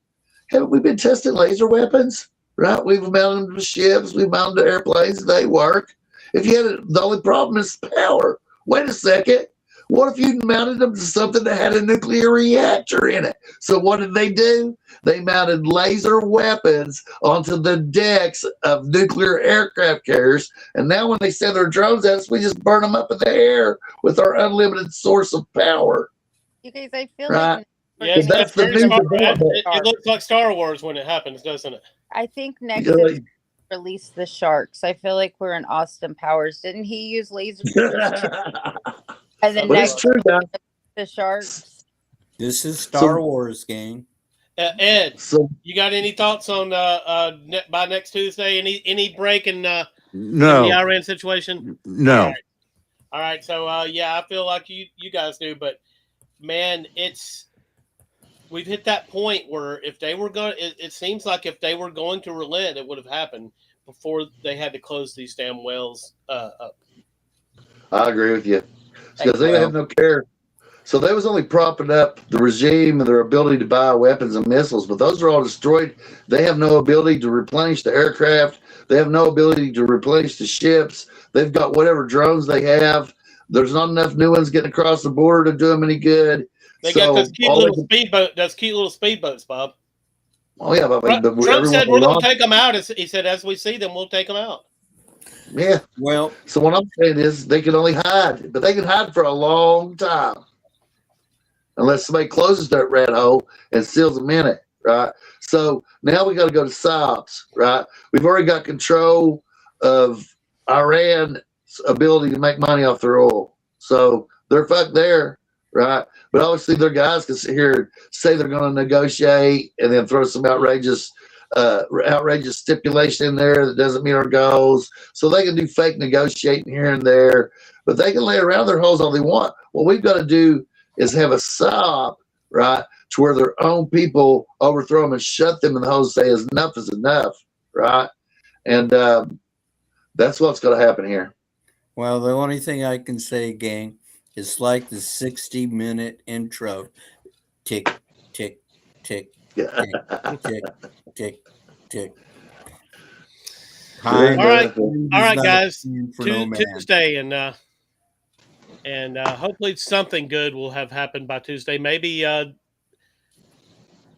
haven't we been testing laser weapons? Right? We've mounted them to ships, we've mounted to airplanes, they work. If you had the only problem is power. Wait a second. What if you mounted them to something that had a nuclear reactor in it?" So what did they do? They mounted laser weapons onto the decks of nuclear aircraft carriers. And now when they send their drones at us, we just burn them up in the air with our unlimited source of power. You guys, I feel Right. like Yeah, that's the very new Star- development. it looks like Star Wars when it happens, doesn't it? I think next You know, is release the sharks. I feel like we're in Austin Powers. Didn't he use laser? And then but it's next true, guys. the sharks. This is Star Wars, gang. Ed, So you got any thoughts on by next Tuesday? Any break in the No. Iran situation? No. All right. So yeah, I feel like you guys do, but man, we've hit that point where if they were going, it seems like if they were going to relent, it would have happened before they had to close these damn wells up. I agree with you. Because they have no care. So they was only propping up the regime and their ability to buy weapons and missiles, but those are all destroyed. They have no ability to replenish the aircraft. They have no ability to replenish the ships. They've got whatever drones they have. There's not enough new ones getting across the border to do them any good. They got those cute all little they can- speedboats, Bob. Oh yeah, but I mean, Trump everyone said we're going will to take them out. He said, as we see them, we'll take them out. Yeah. Well, So what I'm saying is they can only hide, but they can hide for a long time. Unless somebody closes that rat hole and seals them in it, right? So now we got to go to PSYOPs, right? We've already got control of Iran's ability to make money off their oil. So they're fucked there, right? But obviously their guys can sit here and say they're going to negotiate and then throw some outrageous stipulation in there that doesn't meet our goals. So they can do fake negotiating here and there, but they can lay around their holes all they want. What we've got to do is have a PSYOP, right, to where their own people overthrow them and shut them in the holes, say enough is enough, right? And that's what's going to happen here. well, the only thing I can say, gang, is like the 60-minute intro. Tick, tick, tick, tick, tick, tick, tick. All right. is All right, not guys. for no man. Tuesday, and hopefully something good will have happened by Tuesday. Maybe I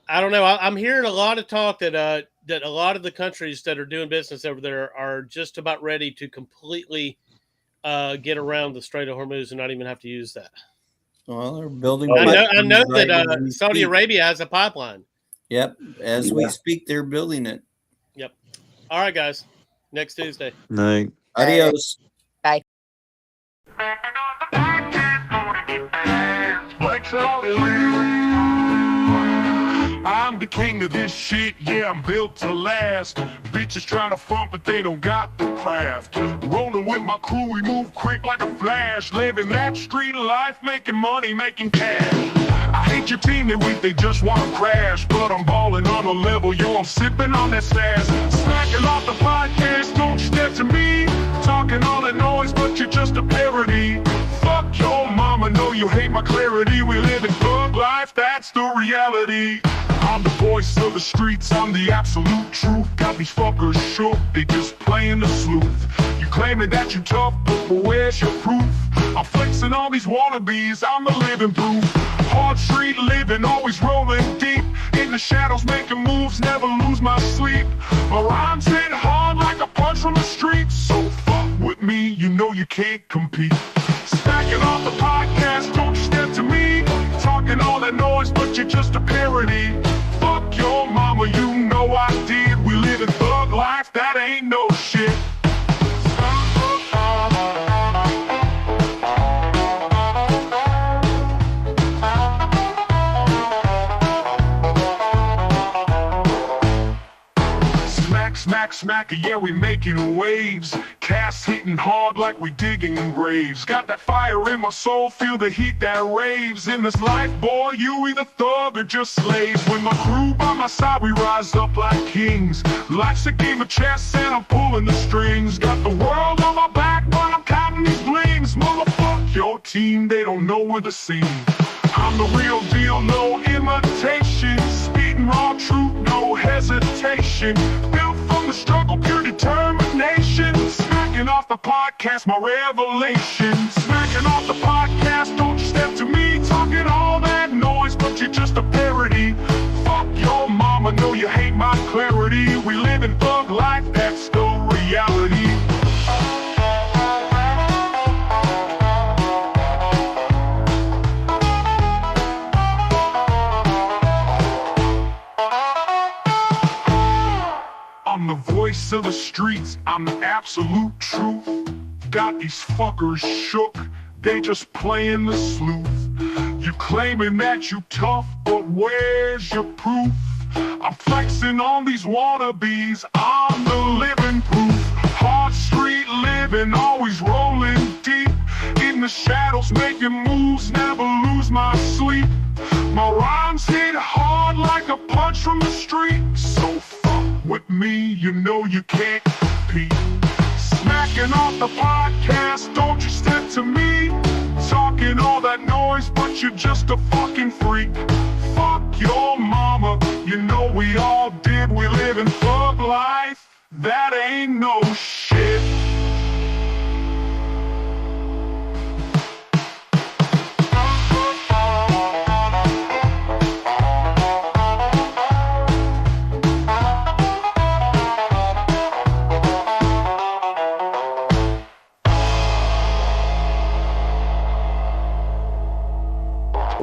don't know. I'm hearing a lot of talk that a lot of the countries that are doing business over there are just about ready to completely get around the Strait of Hormuz and not even have to use that. Well, they're building. I know right that as we Saudi speak. Arabia has a pipeline. Yep, as we speak, they're building it. Yep. All right, guys. Next Tuesday. Night. Adios. I'm the king of this shit, yeah, I'm built to last. Bitches trying to front, but they don't got the craft. Rolling with my crew, we move quick like a flash. Living that street life, making money, making cash. I hate your team, they just wanna crash. But I'm balling on a level, yo, I'm sipping on that sass. Smacking off the podcast, don't step to me. Talking all that noise, but you're just a parody. Fuck your mama, know you hate my clarity. We live in thug life, that's the reality. I'm the voice of the streets, I'm the absolute truth. Got these fuckers shook, they just playing the sleuth. You claiming that you tough, but where's your proof? I'm flexing all these wannabes, I'm the living proof. Hard street living, always rolling deep. In the shadows making moves, never lose my sleep. My rhymes hit hard like a punch from the street. So fuck with me, you know you can't compete. Stacking off the podcast, don't you step to me. Talking all that noise, but you're just a parody. Fuck your mama, you know I did. We live in thug life, that ain't no shit. Smack, yeah, we making waves. Cast hitting hard like we digging graves. Got that fire in my soul, feel the heat that raves. In this life, boy, you either thug or just slaves. When my crew by my side, we rise up like kings. Life's a game of chess and I'm pulling the strings. Got the world on my back, but I'm counting these blings. Motherfuck your team, they don't know where to sing. I'm the real deal, no imitation. Spitting raw truth, no hesitation. Built from the struggle, pure determination. Smacking off the podcast, my revelation. Smacking off the podcast, don't you step to me. Talking all that noise, but you're just a parody. Fuck your mama, know you hate my clarity. We live in thug life, that's the reality. I'm the voice of the streets, I'm the absolute truth. Got these fuckers shook, they just playing the sleuth. You claiming that you tough, but where's your proof? I'm flexing on these wannabes, I'm the living proof. Hard street living, always rolling deep. In the shadows making moves, never lose my sleep. My rhymes hit hard like a punch from the street. So with me, you know you can't compete. Smacking off the podcast, don't you step to me. Talking all that noise, but you're just a fucking freak. Fuck your mama, you know we all did. We live in thug life, that ain't no shit.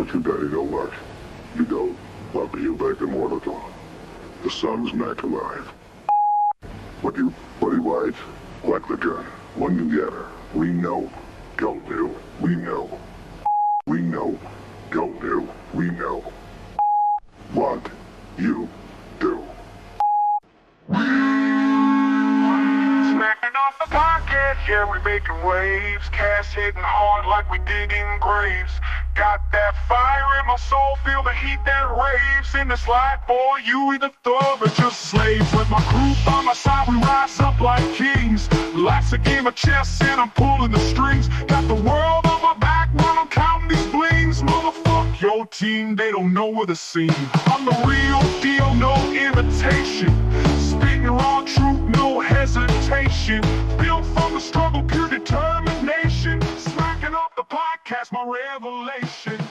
what your daddy don't like. You don't. I'll be you back in Waterton. The sun's back alive. What you white? Like the gun. One together. We know. Go do. We know. We know. Go do. We know. What you do. Smacking off the pocket, yeah, we making waves. Cash hitting hard like we digging graves. Got that fire in my soul, feel the heat that raves. In this life, boy, you either thug or just slave. With my crew by my side, we rise up like kings. Life's a game of chess and I'm pulling the strings. Got the world on my back when I'm counting these blings. Motherfuck your team, they don't know where to sing. I'm the real deal, no imitation. Spitting raw truth, no hesitation. Built from the struggle, pure determination. Smacking up the podcast, my revelation.